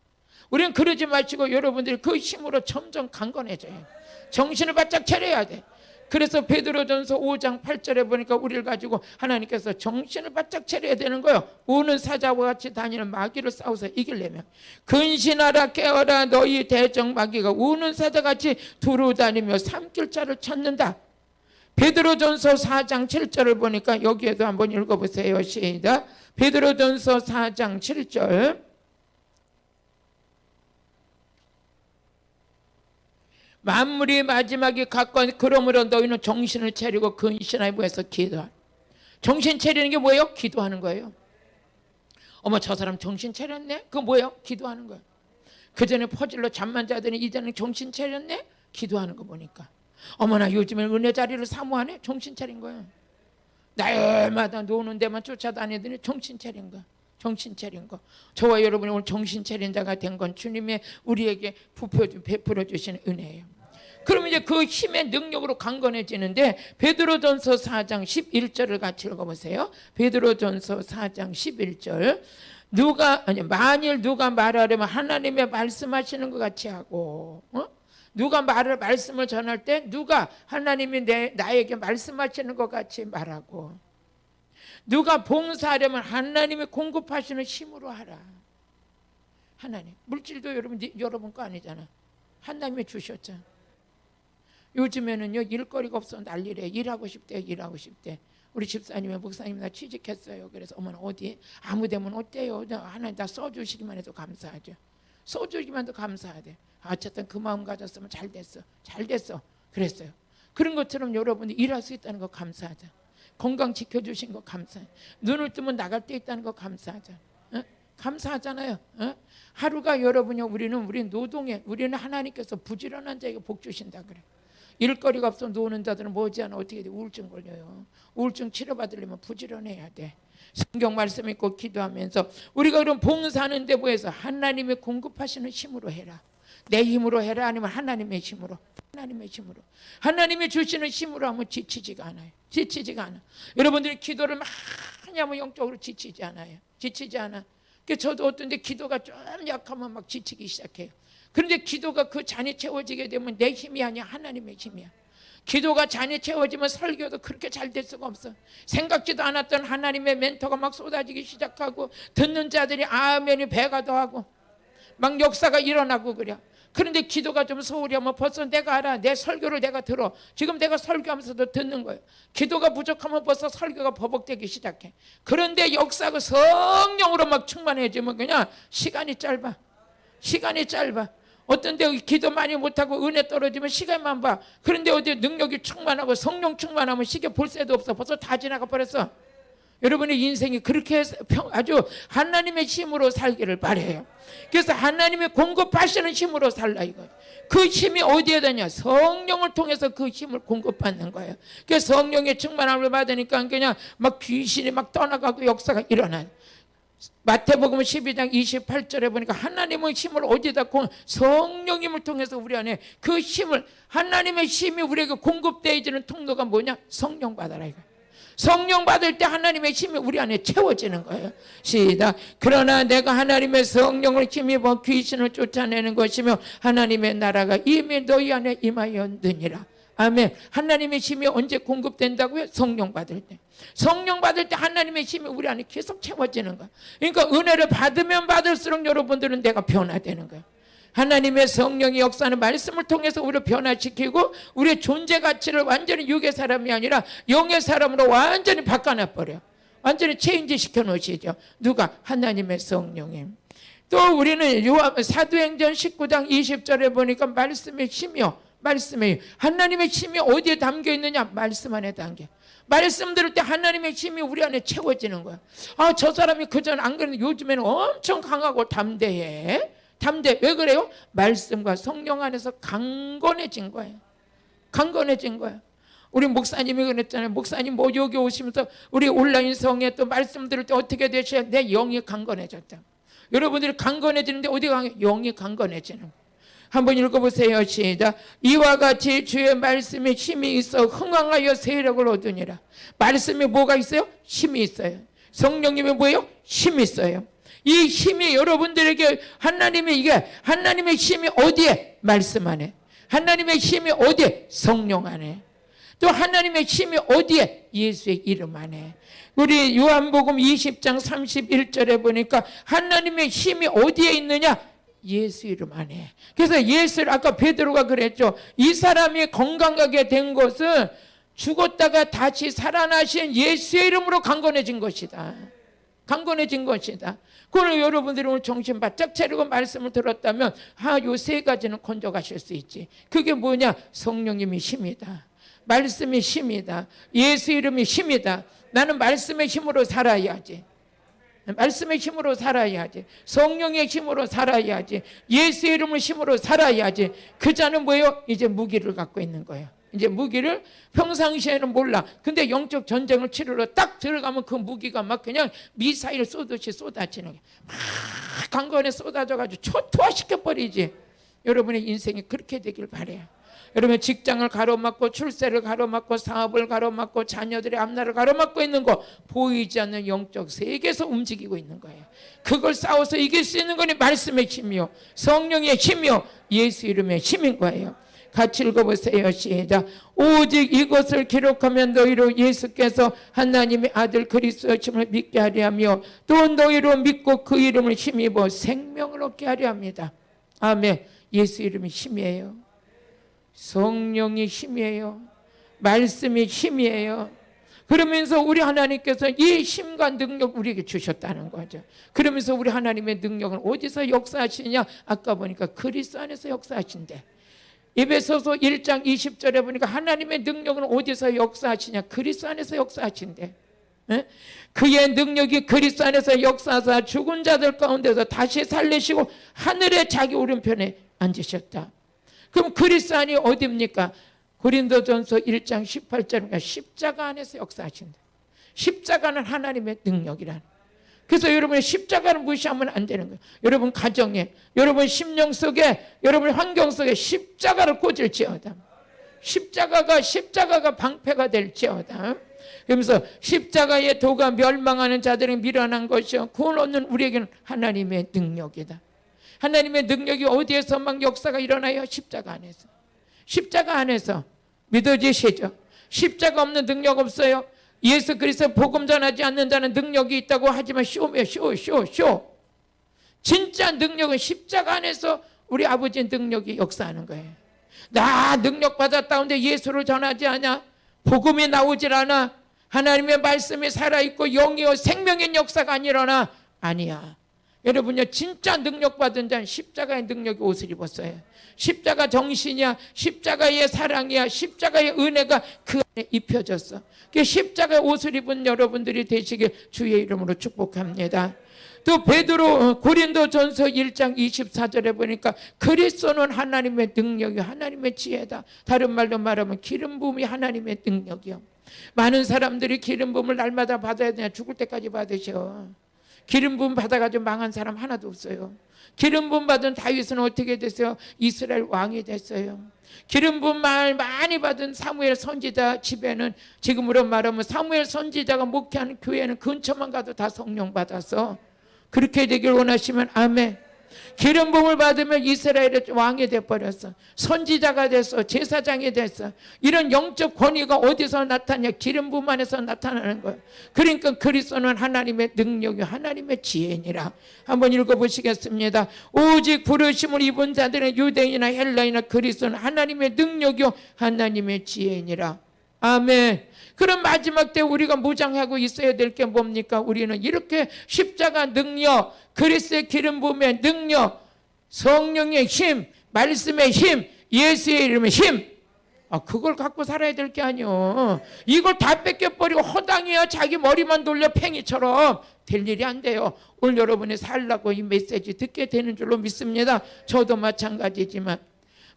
우리는 그러지 마시고 여러분들이 그 힘으로 점점 강건해져요. 정신을 바짝 차려야 돼. 그래서 베드로전서 5장 8절에 보니까 우리를 가지고 하나님께서 정신을 바짝 차려야 되는 거예요. 우는 사자와 같이 다니는 마귀를 싸워서 이기려면 근신하라 깨어라 너희 대적 마귀가 우는 사자같이 두루다니며 삼킬 자를 찾는다. 베드로전서 4장 7절을 보니까 여기에도 한번 읽어보세요. 시작. 베드로전서 4장 7절. 만물이 마지막에 가까운 그러므로 너희는 정신을 차리고 근신하여 구해서 기도하라. 정신 차리는 게 뭐예요? 기도하는 거예요. 어머 저 사람 정신 차렸네? 그거 뭐예요? 기도하는 거예요. 그전에 퍼질러 잠만 자더니 이제는 정신 차렸네? 기도하는 거 보니까 어머나 요즘에 은혜 자리를 사모하네? 정신 차린 거예요. 날마다 노는 데만 쫓아다니더니 정신 차린 거야. 정신 차린 거. 저와 여러분이 오늘 정신 차린 자가 된 건 주님의 우리에게 베풀어 주신 은혜예요. 그러면 이제 그 힘의 능력으로 강건해지는데 베드로전서 4장 11절을 같이 읽어보세요. 베드로전서 4장 11절. 만일 누가 말하려면 하나님의 말씀하시는 것 같이 하고, 누가 말씀을 전할 때 누가 하나님이 나에게 말씀하시는 것 같이 말하고, 누가 봉사하려면 하나님이 공급하시는 힘으로 하라. 하나님. 물질도 여러분 거 아니잖아. 하나님이 주셨잖아. 요즘에는요 일거리가 없어 난리래. 일하고 싶대. 우리 집사님의 목사님 나 취직했어요. 그래서 어머나 어디 아무 데면 어때요? 하나님 다 써주시기만 해도 감사하죠. 써주기만 해도 감사하대. 어쨌든 그 마음 가졌으면 잘 됐어. 그랬어요. 그런 것처럼 여러분이 일할 수 있다는 거 감사하자. 건강 지켜주신 거 감사해. 눈을 뜨면 나갈 때 있다는 거 감사하자. 감사하잖아요. 하루가 여러분이 우리는 노동에 우리는 하나님께서 부지런한 자에게 복 주신다 그래. 일거리가 없어 노는 자들은 머지않아 어떻게 돼? 우울증 걸려요. 우울증 치료받으려면 부지런해야 돼. 성경 말씀 읽고 기도하면서 우리가 그럼 봉사하는 데 뭐해서 하나님의 공급하시는 힘으로 해라. 내 힘으로 해라 아니면 하나님의 힘으로. 하나님이 주시는 힘으로 하면 지치지가 않아요. 여러분들이 기도를 많이 하면 영적으로 지치지 않아요. 그러니까 저도 어떤 데 기도가 좀 약하면 막 지치기 시작해요. 그런데 기도가 그 잔이 채워지게 되면 내 힘이 아니야. 하나님의 힘이야. 기도가 잔이 채워지면 설교도 그렇게 잘 될 수가 없어. 생각지도 않았던 하나님의 멘토가 막 쏟아지기 시작하고 듣는 자들이 아멘이 배가 더하고 막 역사가 일어나고 그래. 그런데 기도가 좀 소홀히 하면 벌써 내가 알아. 내 설교를 내가 들어. 지금 내가 설교하면서도 듣는 거예요. 기도가 부족하면 벌써 설교가 버벅대기 시작해. 그런데 역사가 성령으로 막 충만해지면 그냥 시간이 짧아. 어떤 데 기도 많이 못하고 은혜 떨어지면 시간만 봐. 그런데 어디 능력이 충만하고 성령 충만하면 시계 볼 새도 없어. 벌써 다 지나가 버렸어. 여러분의 인생이 그렇게 아주 하나님의 힘으로 살기를 바라요. 그래서 하나님의 공급하시는 힘으로 살라 이거예요. 그 힘이 어디에 되냐? 성령을 통해서 그 힘을 공급받는 거예요. 그래서 성령의 충만함을 받으니까 그냥 막 귀신이 막 떠나가고 역사가 일어나요. 마태복음 12장 28절에 보니까 하나님의 힘을 어디다 성령님을 통해서 우리 안에 그 힘을 하나님의 힘이 우리에게 공급되어지는 통로가 뭐냐? 성령 받아라 이거예요. 성령 받을 때 하나님의 힘이 우리 안에 채워지는 거예요. 시작. 그러나 내가 하나님의 성령을 힘입어 귀신을 쫓아내는 것이며 하나님의 나라가 이미 너희 안에 임하였느니라. 아멘. 하나님의 힘이 언제 공급된다고요? 성령 받을 때. 성령 받을 때 하나님의 힘이 우리 안에 계속 채워지는 거예요. 그러니까 은혜를 받으면 받을수록 여러분들은 내가 변화되는 거예요. 하나님의 성령이 역사하는 말씀을 통해서 우리를 변화시키고 우리의 존재 가치를 완전히 육의 사람이 아니라 영의 사람으로 완전히 바꿔놔버려. 완전히 체인지 시켜놓으시죠. 누가? 하나님의 성령이. 또 우리는 사도행전 19장 20절에 보니까 말씀의 힘이요. 말씀이 하나님의 힘이 어디에 담겨 있느냐? 말씀 안에 담겨. 말씀 들을 때 하나님의 힘이 우리 안에 채워지는 거야. 저 사람이 그전 안 그랬는데 요즘에는 엄청 강하고 담대해. 왜 그래요? 말씀과 성령 안에서 강건해진 거예요. 우리 목사님이 그랬잖아요. 목사님 뭐 여기 오시면서 우리 온라인 성에 또 말씀 들을 때 어떻게 되셔야 내 영이 강건해졌다. 여러분들이 강건해지는데 어디가 영이 강건해지는. 한번 읽어보세요. 시작. 이와 같이 주의 말씀에 힘이 있어 흥왕하여 세력을 얻으니라. 말씀에 뭐가 있어요? 힘이 있어요. 성령님이 뭐예요? 힘이 있어요. 이 힘이 여러분들에게 하나님의 힘이 어디에? 말씀 안에. 하나님의 힘이 어디에? 성령 안에. 또 하나님의 힘이 어디에? 예수의 이름 안에. 우리 요한복음 20장 31절에 보니까 하나님의 힘이 어디에 있느냐? 예수 이름 안에. 그래서 예수를 아까 베드로가 그랬죠. 이 사람이 건강하게 된 것은 죽었다가 다시 살아나신 예수의 이름으로 강건해진 것이다. 강건해진 것이다. 그걸 여러분들이 오늘 정신 바짝 차리고 말씀을 들었다면 요 세 가지는 건져가실 수 있지. 그게 뭐냐? 성령님이 힘이다. 말씀이 힘이다. 예수 이름이 힘이다. 나는 말씀의 힘으로 살아야지. 말씀의 힘으로 살아야지. 성령의 힘으로 살아야지. 예수의 이름의 힘으로 살아야지. 그 자는 뭐예요? 이제 무기를 갖고 있는 거예요. 이제 무기를 평상시에는 몰라. 근데 영적 전쟁을 치르러 딱 들어가면 그 무기가 막 그냥 미사일 쏘듯이 쏟아지는 거예요. 막 강건에 쏟아져가지고 초토화시켜버리지. 여러분의 인생이 그렇게 되길 바래요. 여러분 직장을 가로막고 출세를 가로막고 사업을 가로막고 자녀들의 앞날을 가로막고 있는 거 보이지 않는 영적 세계에서 움직이고 있는 거예요. 그걸 싸워서 이길 수 있는 거니 말씀의 힘이요 성령의 힘이요 예수 이름의 힘인 거예요. 같이 읽어보세요. 시작. 오직 이것을 기록하면 너희로 예수께서 하나님의 아들 그리스도심을 믿게 하려 하며 또 너희로 믿고 그 이름을 힘입어 생명을 얻게 하려 합니다. 아멘. 예수 이름이 힘이에요. 성령이 힘이에요. 말씀이 힘이에요. 그러면서 우리 하나님께서 이 힘과 능력 우리에게 주셨다는 거죠. 그러면서 우리 하나님의 능력은 어디서 역사하시냐? 아까 보니까 그리스도 안에서 역사하신대. 에베소서 1장 20절에 보니까 하나님의 능력은 어디서 역사하시냐? 그리스도 안에서 역사하신대. 그의 능력이 그리스도 안에서 역사하사 죽은 자들 가운데서 다시 살리시고 하늘의 자기 오른편에 앉으셨다. 그럼 그리스도 안이 어디입니까? 고린도전서 1장 18절입니다. 십자가 안에서 역사하신다. 십자가는 하나님의 능력이란. 그래서 여러분의 십자가를 무시하면 안 되는 거예요. 여러분 가정에, 여러분 심령 속에, 여러분 환경 속에 십자가를 꽂을지어다. 십자가가 방패가 될지어다. 그러면서 십자가의 도가 멸망하는 자들이 밀어난 것이요 구원 얻는 우리에게는 하나님의 능력이다. 하나님의 능력이 어디에서 막 역사가 일어나요? 십자가 안에서. 십자가 안에서. 믿어지시죠? 십자가 없는 능력 없어요. 예수 그리스도 복음 전하지 않는 자는 능력이 있다고 하지만 쇼며 쇼. 진짜 능력은 십자가 안에서 우리 아버지의 능력이 역사하는 거예요. 나 능력 받았다는데 예수를 전하지 않아? 복음이 나오질 않아? 하나님의 말씀이 살아있고 영이요 생명의 역사가 안 일어나? 아니야. 여러분요 진짜 능력 받은 자는 십자가의 능력의 옷을 입었어요. 십자가 정신이야. 십자가의 사랑이야. 십자가의 은혜가 그 안에 입혀졌어. 그 십자가의 옷을 입은 여러분들이 되시길 주의 이름으로 축복합니다. 또 베드로 고린도전서 1장 24절에 보니까 그리스도는 하나님의 능력이 하나님의 지혜다. 다른 말로 말하면 기름 부음이 하나님의 능력이요. 많은 사람들이 기름 부음을 날마다 받아야 되냐? 죽을 때까지 받으셔. 기름 부음 받아가지고 망한 사람 하나도 없어요. 기름 부음 받은 다윗은 어떻게 됐어요? 이스라엘 왕이 됐어요. 기름 부음 많이 받은 사무엘 선지자 집에는 지금으로 말하면 사무엘 선지자가 목회하는 교회는 근처만 가도 다 성령 받아서 그렇게 되길 원하시면 아멘. 기름 부음을 받으면 이스라엘의 왕이 돼버렸어. 선지자가 됐어. 제사장이 됐어. 이런 영적 권위가 어디서 나타나냐? 기름 부음 안에서 나타나는 거예요. 그러니까 그리스도는 하나님의 능력이 하나님의 지혜니라. 한번 읽어보시겠습니다. 오직 부르심을 입은 자들은 유대인이나 헬라이나 그리스도는 하나님의 능력이요 하나님의 지혜니라. 아멘. 그럼 마지막 때 우리가 무장하고 있어야 될 게 뭡니까? 우리는 이렇게 십자가 능력, 그리스도의 기름 부음의 능력, 성령의 힘, 말씀의 힘, 예수의 이름의 힘, 그걸 갖고 살아야 될 게 아니요. 이걸 다 뺏겨버리고 허당이야 자기 머리만 돌려 팽이처럼 될 일이 안 돼요. 오늘 여러분이 살라고 이 메시지 듣게 되는 줄로 믿습니다. 저도 마찬가지지만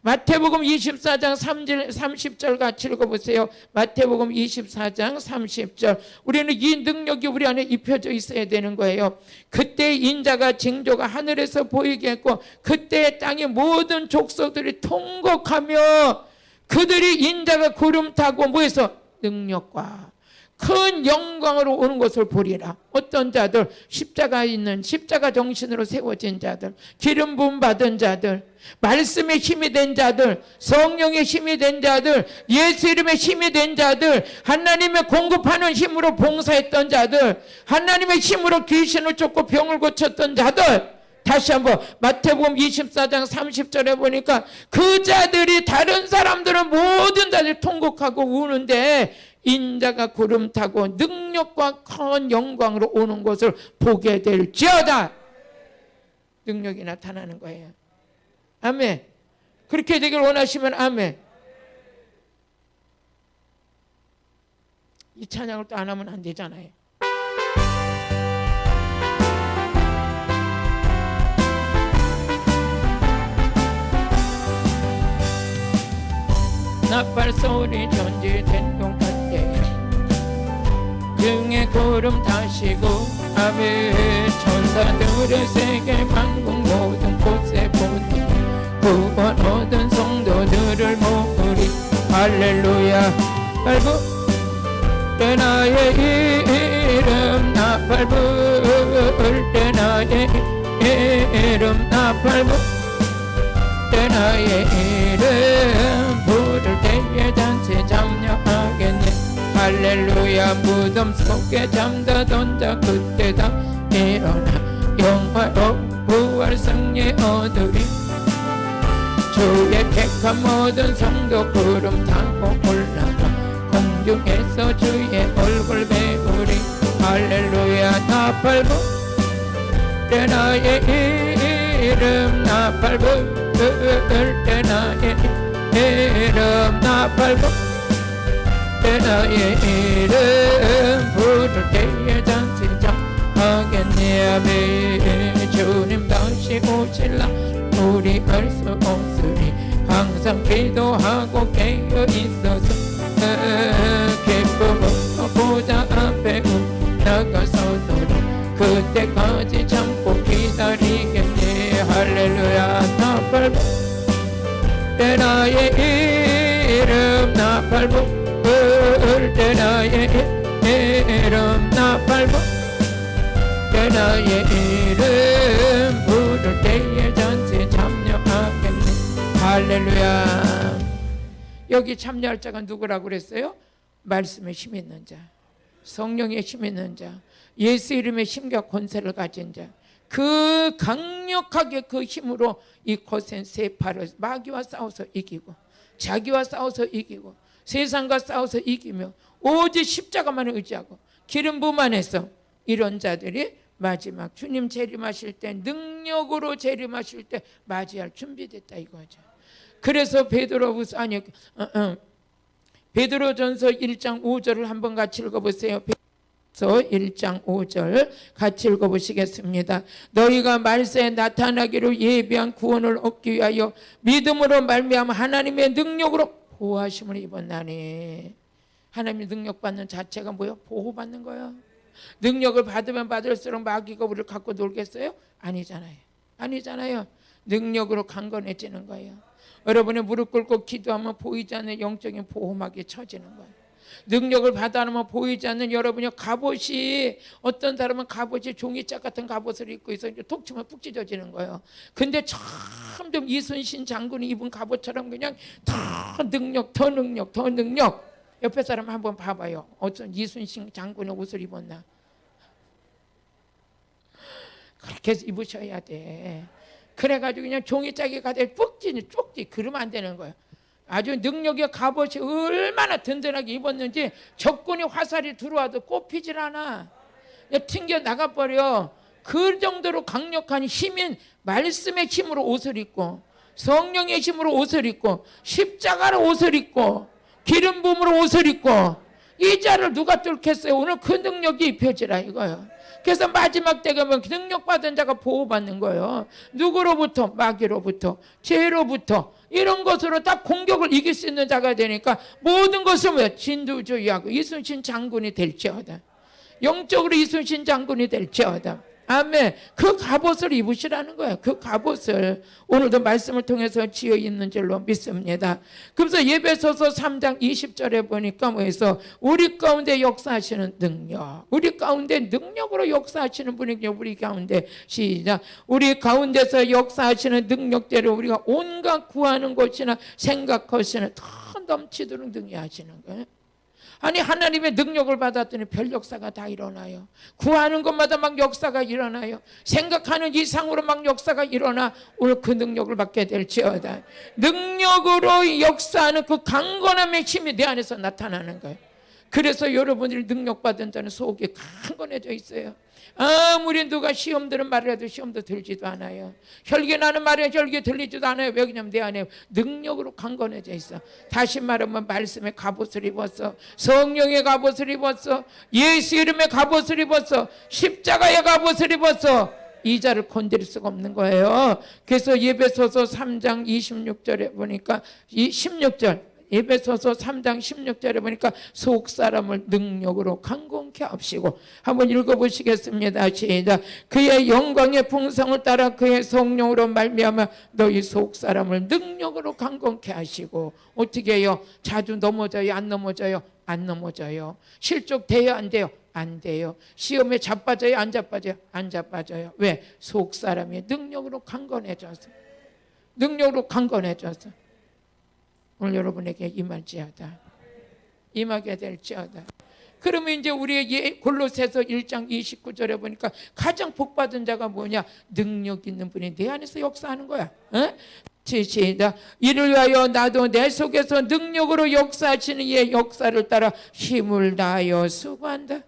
마태복음 24장 30절 같이 읽어보세요. 마태복음 24장 30절. 우리는 이 능력이 우리 안에 입혀져 있어야 되는 거예요. 그때 인자가 징조가 하늘에서 보이게 했고 그때 땅의 모든 족속들이 통곡하며 그들이 인자가 구름 타고 뭐해서 능력과 큰 영광으로 오는 것을 보리라. 어떤 자들, 십자가 있는 십자가 정신으로 세워진 자들, 기름 부음 받은 자들, 말씀의 힘이 된 자들, 성령의 힘이 된 자들, 예수 이름의 힘이 된 자들, 하나님의 공급하는 힘으로 봉사했던 자들, 하나님의 힘으로 귀신을 쫓고 병을 고쳤던 자들. 다시 한번 마태복음 24장 30절에 보니까 그 자들이 다른 사람들은 모든 자들 통곡하고 우는데 인자가 구름 타고 능력과 큰 영광으로 오는 것을 보게 될지어다. 능력이 나타나는 거예요. 아멘. 그렇게 되길 원하시면 아멘. 이 찬양을 또 안 하면 안 되잖아요. 나팔 소리 전지된 동같대 등에 구름 타시고 아멘. 천사들의 세계 만국 모든 곳에 보니 구원 얻은 성도들을 모으리. 할렐루야. 발부 때 나의 이름 나팔 불 때 나의 이름 나팔 불 때 나의 이름 부를 때에 잔치 참여하겠네. 할렐루야. 무덤 속에 잠자던 자 그때다 일어나 영화로 부활 승리 얻으리. 주의 택한 모든 성도 구름 타고 올라가 공중에서 주의 얼굴 배우리. 할렐루야. 나팔 불 때 나의 이름 나팔 불 때 나의 이름 나팔 불 때 나의 이름 부를 때에 잔치 참하겠네. 아멘. 주님 다시 오실라 우리 알 수 없으니 항상 기도하고 깨어 있어서 기쁨으로 보좌 앞에 나가서도록 그때까지 참고 기다리겠네. 할렐루야. 나팔 불 때 나의 이름 나팔 불 때 나의 이름 나팔 불 때 나의 이름 부를 때에 잔치 참여하겠네. 할렐루야. 여기 참여할 자가 누구라고 그랬어요? 말씀에 힘 있는 자, 성령에 힘 있는 자, 예수 이름의 힘과 권세를 가진 자, 그 강력하게 그 힘으로 이 거센 세파를 마귀와 싸워서 이기고 자기와 싸워서 이기고 세상과 싸워서 이기며 오직 십자가만 의지하고 기름 부음 안에서 이런 자들이 마지막 주님 재림하실 때 능력으로 재림하실 때 맞이할 준비됐다 이거죠. 그래서 베드로전서 1장 5절을 한번 같이 읽어보세요. 1장 5절 같이 읽어보시겠습니다. 너희가 말세에 나타나기로 예비한 구원을 얻기 위하여 믿음으로 말미암아 하나님의 능력으로 보호하심을 입었나니. 하나님의 능력 받는 자체가 뭐예요? 보호받는 거예요. 능력을 받으면 받을수록 마귀가 우리를 갖고 놀겠어요? 아니잖아요. 능력으로 강건해지는 거예요. 여러분의 무릎 꿇고 기도하면 보이지 않는 영적인 보호막이 쳐지는 거예요. 능력을 받아놓으면 보이지 않는 여러분의 갑옷이, 어떤 사람은 갑옷이 종이짝 같은 갑옷을 입고 있어 톡 치면 푹 찢어지는 거예요. 근데 점점 이순신 장군이 입은 갑옷처럼 그냥 더 능력 옆에 사람 한번 봐봐요. 어떤 이순신 장군의 옷을 입었나. 그렇게 해서 입으셔야 돼. 그래가지고 그냥 종이짝이 가득 쪽지 그러면 안 되는 거예요. 아주 능력의 갑옷이 얼마나 든든하게 입었는지 적군이 화살이 들어와도 꼽히질 않아. 그냥 튕겨 나가버려. 그 정도로 강력한 힘인 말씀의 힘으로 옷을 입고 성령의 힘으로 옷을 입고 십자가로 옷을 입고 기름 부음으로 옷을 입고 이 자를 누가 뚫겠어요? 오늘 그 능력이 입혀지라 이거예요. 그래서 마지막 때가 면 능력받은 자가 보호받는 거예요. 누구로부터? 마귀로부터, 죄로부터, 이런 것으로 딱 공격을 이길 수 있는 자가 되니까 모든 것을 뭐야? 진두주의하고 이순신 장군이 될지어다. 영적으로 이순신 장군이 될지어다. 아멘. 그 갑옷을 입으시라는 거예요. 그 갑옷을 오늘도 말씀을 통해서 지어 있는 줄로 믿습니다. 그래서 예배소서 3장 20절에 보니까 뭐해서 우리 가운데 역사하시는 능력, 우리 가운데 능력으로 역사하시는 분이 우리 가운데 시작. 우리 가운데서 역사하시는 능력대로 우리가 온갖 구하는 것이나 생각하시는 더 넘치도록 능력하시는 거예요. 아니 하나님의 능력을 받았더니 별 역사가 다 일어나요. 구하는 것마다 막 역사가 일어나요. 생각하는 이상으로 막 역사가 일어나 오늘 그 능력을 받게 될지어다. 능력으로 역사하는 그 강건함의 힘이 내 안에서 나타나는 거예요. 그래서 여러분들이 능력받은 자는 속이 강건해져 있어요. 아무리 누가 시험 들은 말을 해도 시험도 들지도 않아요. 혈기 나는 말에 혈기 들리지도 않아요. 왜? 그냥 내 안에 능력으로 강건해져 있어. 다시 말하면 말씀의 갑옷을 입었어, 성령의 갑옷을 입었어, 예수 이름의 갑옷을 입었어, 십자가의 갑옷을 입었어. 이 자를 건드릴 수가 없는 거예요. 그래서 예배소서 3장 26절에 보니까 이 16절 에베소서 3장 16절에 보니까 속 사람을 능력으로 강건케 하시고, 한번 읽어보시겠습니다. 시작. 그의 영광의 풍성을 따라 그의 성령으로 말미암아 너희 속 사람을 능력으로 강건케 하시고. 어떻게 해요? 자주 넘어져요? 안 넘어져요? 안 넘어져요. 실족돼요? 안 돼요? 안 돼요. 시험에 자빠져요? 안 자빠져요? 안 자빠져요. 왜? 속 사람이 능력으로 강건해져서, 능력으로 강건해져서 오늘 여러분에게 임할지어다. 임하게 될지어다. 그러면 이제 우리 골로새서 1장 29절에 보니까 가장 복받은 자가 뭐냐? 능력 있는 분이 내 안에서 역사하는 거야. 시작. 이를 위하여 나도 내 속에서 능력으로 역사하시는 이의 역사를 따라 힘을 다하여 수고한다.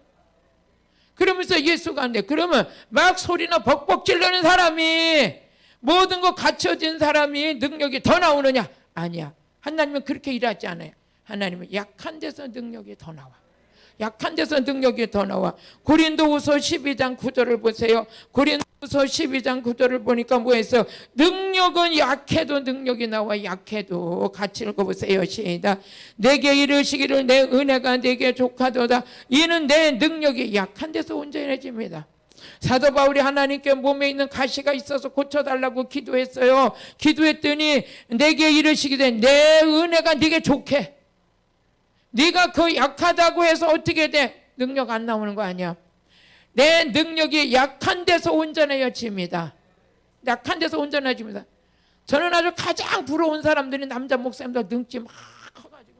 그러면서 예수가 안 돼. 그러면 막 소리나 벅벅 질르는 사람이, 모든 거 갖춰진 사람이 능력이 더 나오느냐? 아니야. 하나님은 그렇게 일하지 않아요. 하나님은 약한 데서 능력이 더 나와. 약한 데서 능력이 더 나와. 고린도후서 12장 9절을 보세요. 고린도후서 12장 9절을 보니까 뭐했어? 능력은 약해도 능력이 나와. 약해도. 같이 읽어보세요. 시작. 내게 이르시기를 내 은혜가 내게 족하도다. 이는 내 능력이 약한 데서 온전해집니다. 사도 바울이 하나님께 몸에 있는 가시가 있어서 고쳐달라고 기도했어요. 기도했더니 내게 이르시기를 내 은혜가 네게 좋게. 네가 그 약하다고 해서 어떻게 돼? 능력 안 나오는 거 아니야. 내 능력이 약한 데서 온전해집니다. 약한 데서 온전해집니다. 저는 아주 가장 부러운 사람들이 남자 목사님들 능지 막 커가지고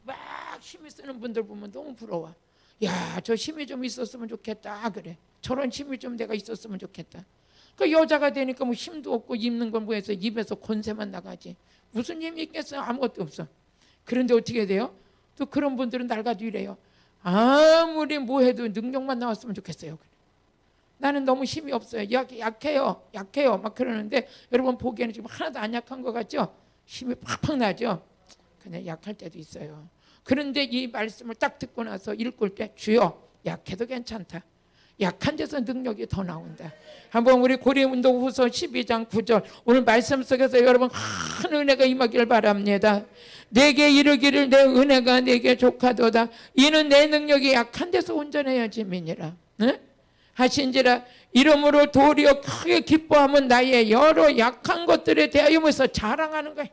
막 힘이 쓰는 분들 보면 너무 부러워. 야, 저 힘이 좀 있었으면 좋겠다. 그래. 저런 힘이 좀 내가 있었으면 좋겠다. 그 여자가 되니까 뭐 힘도 없고 입는 건 뭐해서 입에서 권세만 나가지. 무슨 힘이 있겠어요? 아무것도 없어. 그런데 어떻게 돼요? 또 그런 분들은 날 가지고 이래요. 아무리 뭐 해도 능력만 나왔으면 좋겠어요. 나는 너무 힘이 없어요. 약해요. 막 그러는데 여러분 보기에는 지금 하나도 안 약한 것 같죠? 힘이 팍팍 나죠? 그냥 약할 때도 있어요. 그런데 이 말씀을 딱 듣고 나서 읽을 때 주여 약해도 괜찮다. 약한 데서 능력이 더 나온다. 한번 우리 고린도후서 12장 9절 오늘 말씀 속에서 여러분 큰 은혜가 임하기를 바랍니다. 내게 이르기를 내 은혜가 내게 족하도다. 이는 내 능력이 약한 데서 온전해야짐이니라. 하신지라. 이러므로 도리어 크게 기뻐하면 나의 여러 약한 것들에 대하여서 자랑하는 거예요.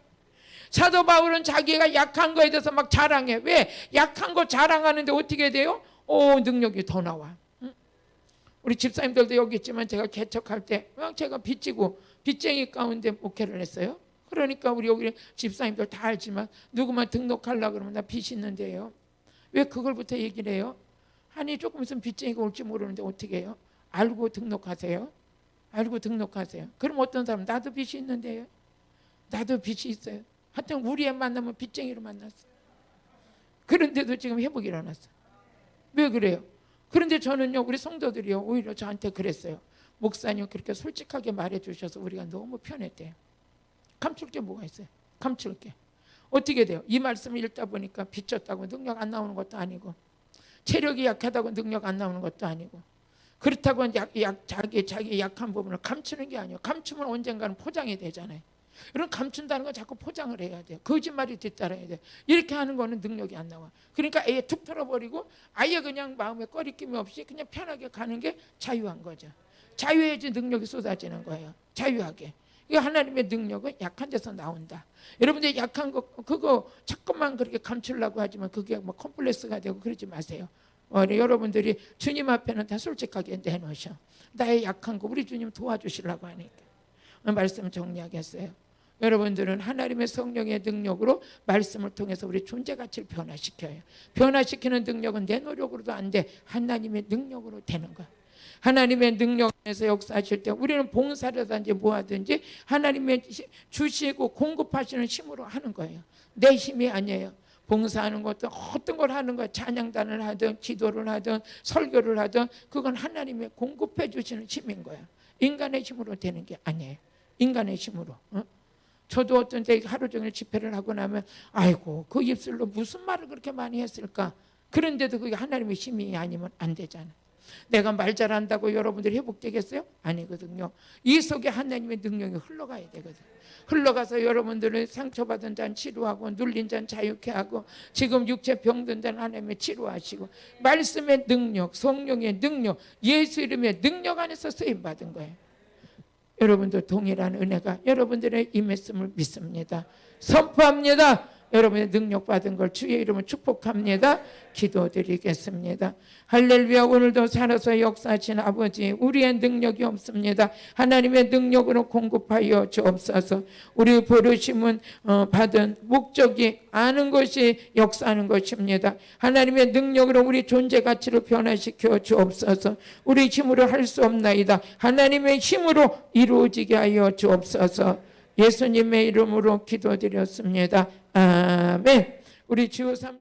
사도 바울은 자기가 약한 거에 대해서 막 자랑해. 왜? 약한 거 자랑하는데 어떻게 돼요? 능력이 더 나와. 우리 집사님들도 여기 있지만 제가 개척할 때 제가 빚지고 빚쟁이 가운데 목회를 했어요. 그러니까 우리 여기 집사님들 다 알지만 누구만 등록하려고 그러면 나 빚이 있는데요. 왜 그걸부터 얘기를 해요? 아니 조금 있으면 빚쟁이가 올지 모르는데 어떻게 해요? 알고 등록하세요. 알고 등록하세요. 그럼 어떤 사람은 나도 빚이 있는데요. 나도 빚이 있어요. 하여튼 우리 애 만나면 빚쟁이로 만났어. 그런데도 지금 회복이 일어났어. 왜 그래요? 그런데 저는요, 우리 성도들이요, 오히려 저한테 그랬어요. 목사님 그렇게 솔직하게 말해 주셔서 우리가 너무 편했대요. 감출 게 뭐가 있어요? 감출 게. 어떻게 돼요? 이 말씀을 읽다 보니까 비쳤다고 능력 안 나오는 것도 아니고, 체력이 약하다고 능력 안 나오는 것도 아니고, 그렇다고 자기 약한 부분을 감추는 게 아니에요. 감추면 언젠가는 포장이 되잖아요. 이런 감춘다는 건 자꾸 포장을 해야 돼요. 거짓말이 뒤따라야 돼요. 이렇게 하는 거는 능력이 안 나와. 그러니까 아예 툭 털어버리고 아예 그냥 마음에 꺼리낌이 없이 그냥 편하게 가는 게 자유한 거죠. 자유해야지 능력이 쏟아지는 거예요. 자유하게. 이 하나님의 능력은 약한 데서 나온다. 여러분들 약한 거 그거 자꾸만 그렇게 감추려고 하지만 그게 뭐 컴플렉스가 되고 그러지 마세요. 여러분들이 주님 앞에는 다 솔직하게 내놓으셔. 나의 약한 거 우리 주님 도와주시려고 하니까. 말씀 정리하겠어요. 여러분들은 하나님의 성령의 능력으로 말씀을 통해서 우리 존재 가치를 변화시켜요. 변화시키는 능력은 내 노력으로도 안 돼. 하나님의 능력으로 되는 거야. 하나님의 능력에서 역사하실 때 우리는 봉사라든지 뭐하든지 하나님의 주시고 공급하시는 힘으로 하는 거예요. 내 힘이 아니에요. 봉사하는 것도 어떤 걸 하는 거야. 찬양단을 하든 기도를 하든 설교를 하든 그건 하나님의 공급해 주시는 힘인 거야. 인간의 힘으로 되는 게 아니에요. 인간의 힘으로. 저도 어떤 때 하루 종일 집회를 하고 나면 아이고 그 입술로 무슨 말을 그렇게 많이 했을까. 그런데도 그게 하나님의 힘이 아니면 안 되잖아. 내가 말 잘한다고 여러분들이 회복되겠어요? 아니거든요. 이 속에 하나님의 능력이 흘러가야 되거든. 흘러가서 여러분들은 상처받은 자는 치료하고 눌린 자는 자유케 하고 지금 육체 병든 자는 하나님의 치료하시고 말씀의 능력, 성령의 능력, 예수 이름의 능력 안에서 쓰임받은 거예요. 여러분도 동일한 은혜가 여러분들의 임했음을 믿습니다. 선포합니다. 여러분의 능력 받은 걸 주의 이름으로 축복합니다. 기도드리겠습니다. 할렐루야. 오늘도 살아서 역사하신 아버지, 우리의 능력이 없습니다. 하나님의 능력으로 공급하여 주옵소서. 우리 부르심은 받은 목적이 아는 것이 역사하는 것입니다. 하나님의 능력으로 우리 존재 가치를 변화시켜 주옵소서. 우리 힘으로 할 수 없나이다. 하나님의 힘으로 이루어지게 하여 주옵소서. 예수님의 이름으로 기도드렸습니다. 아멘. 우리 주 3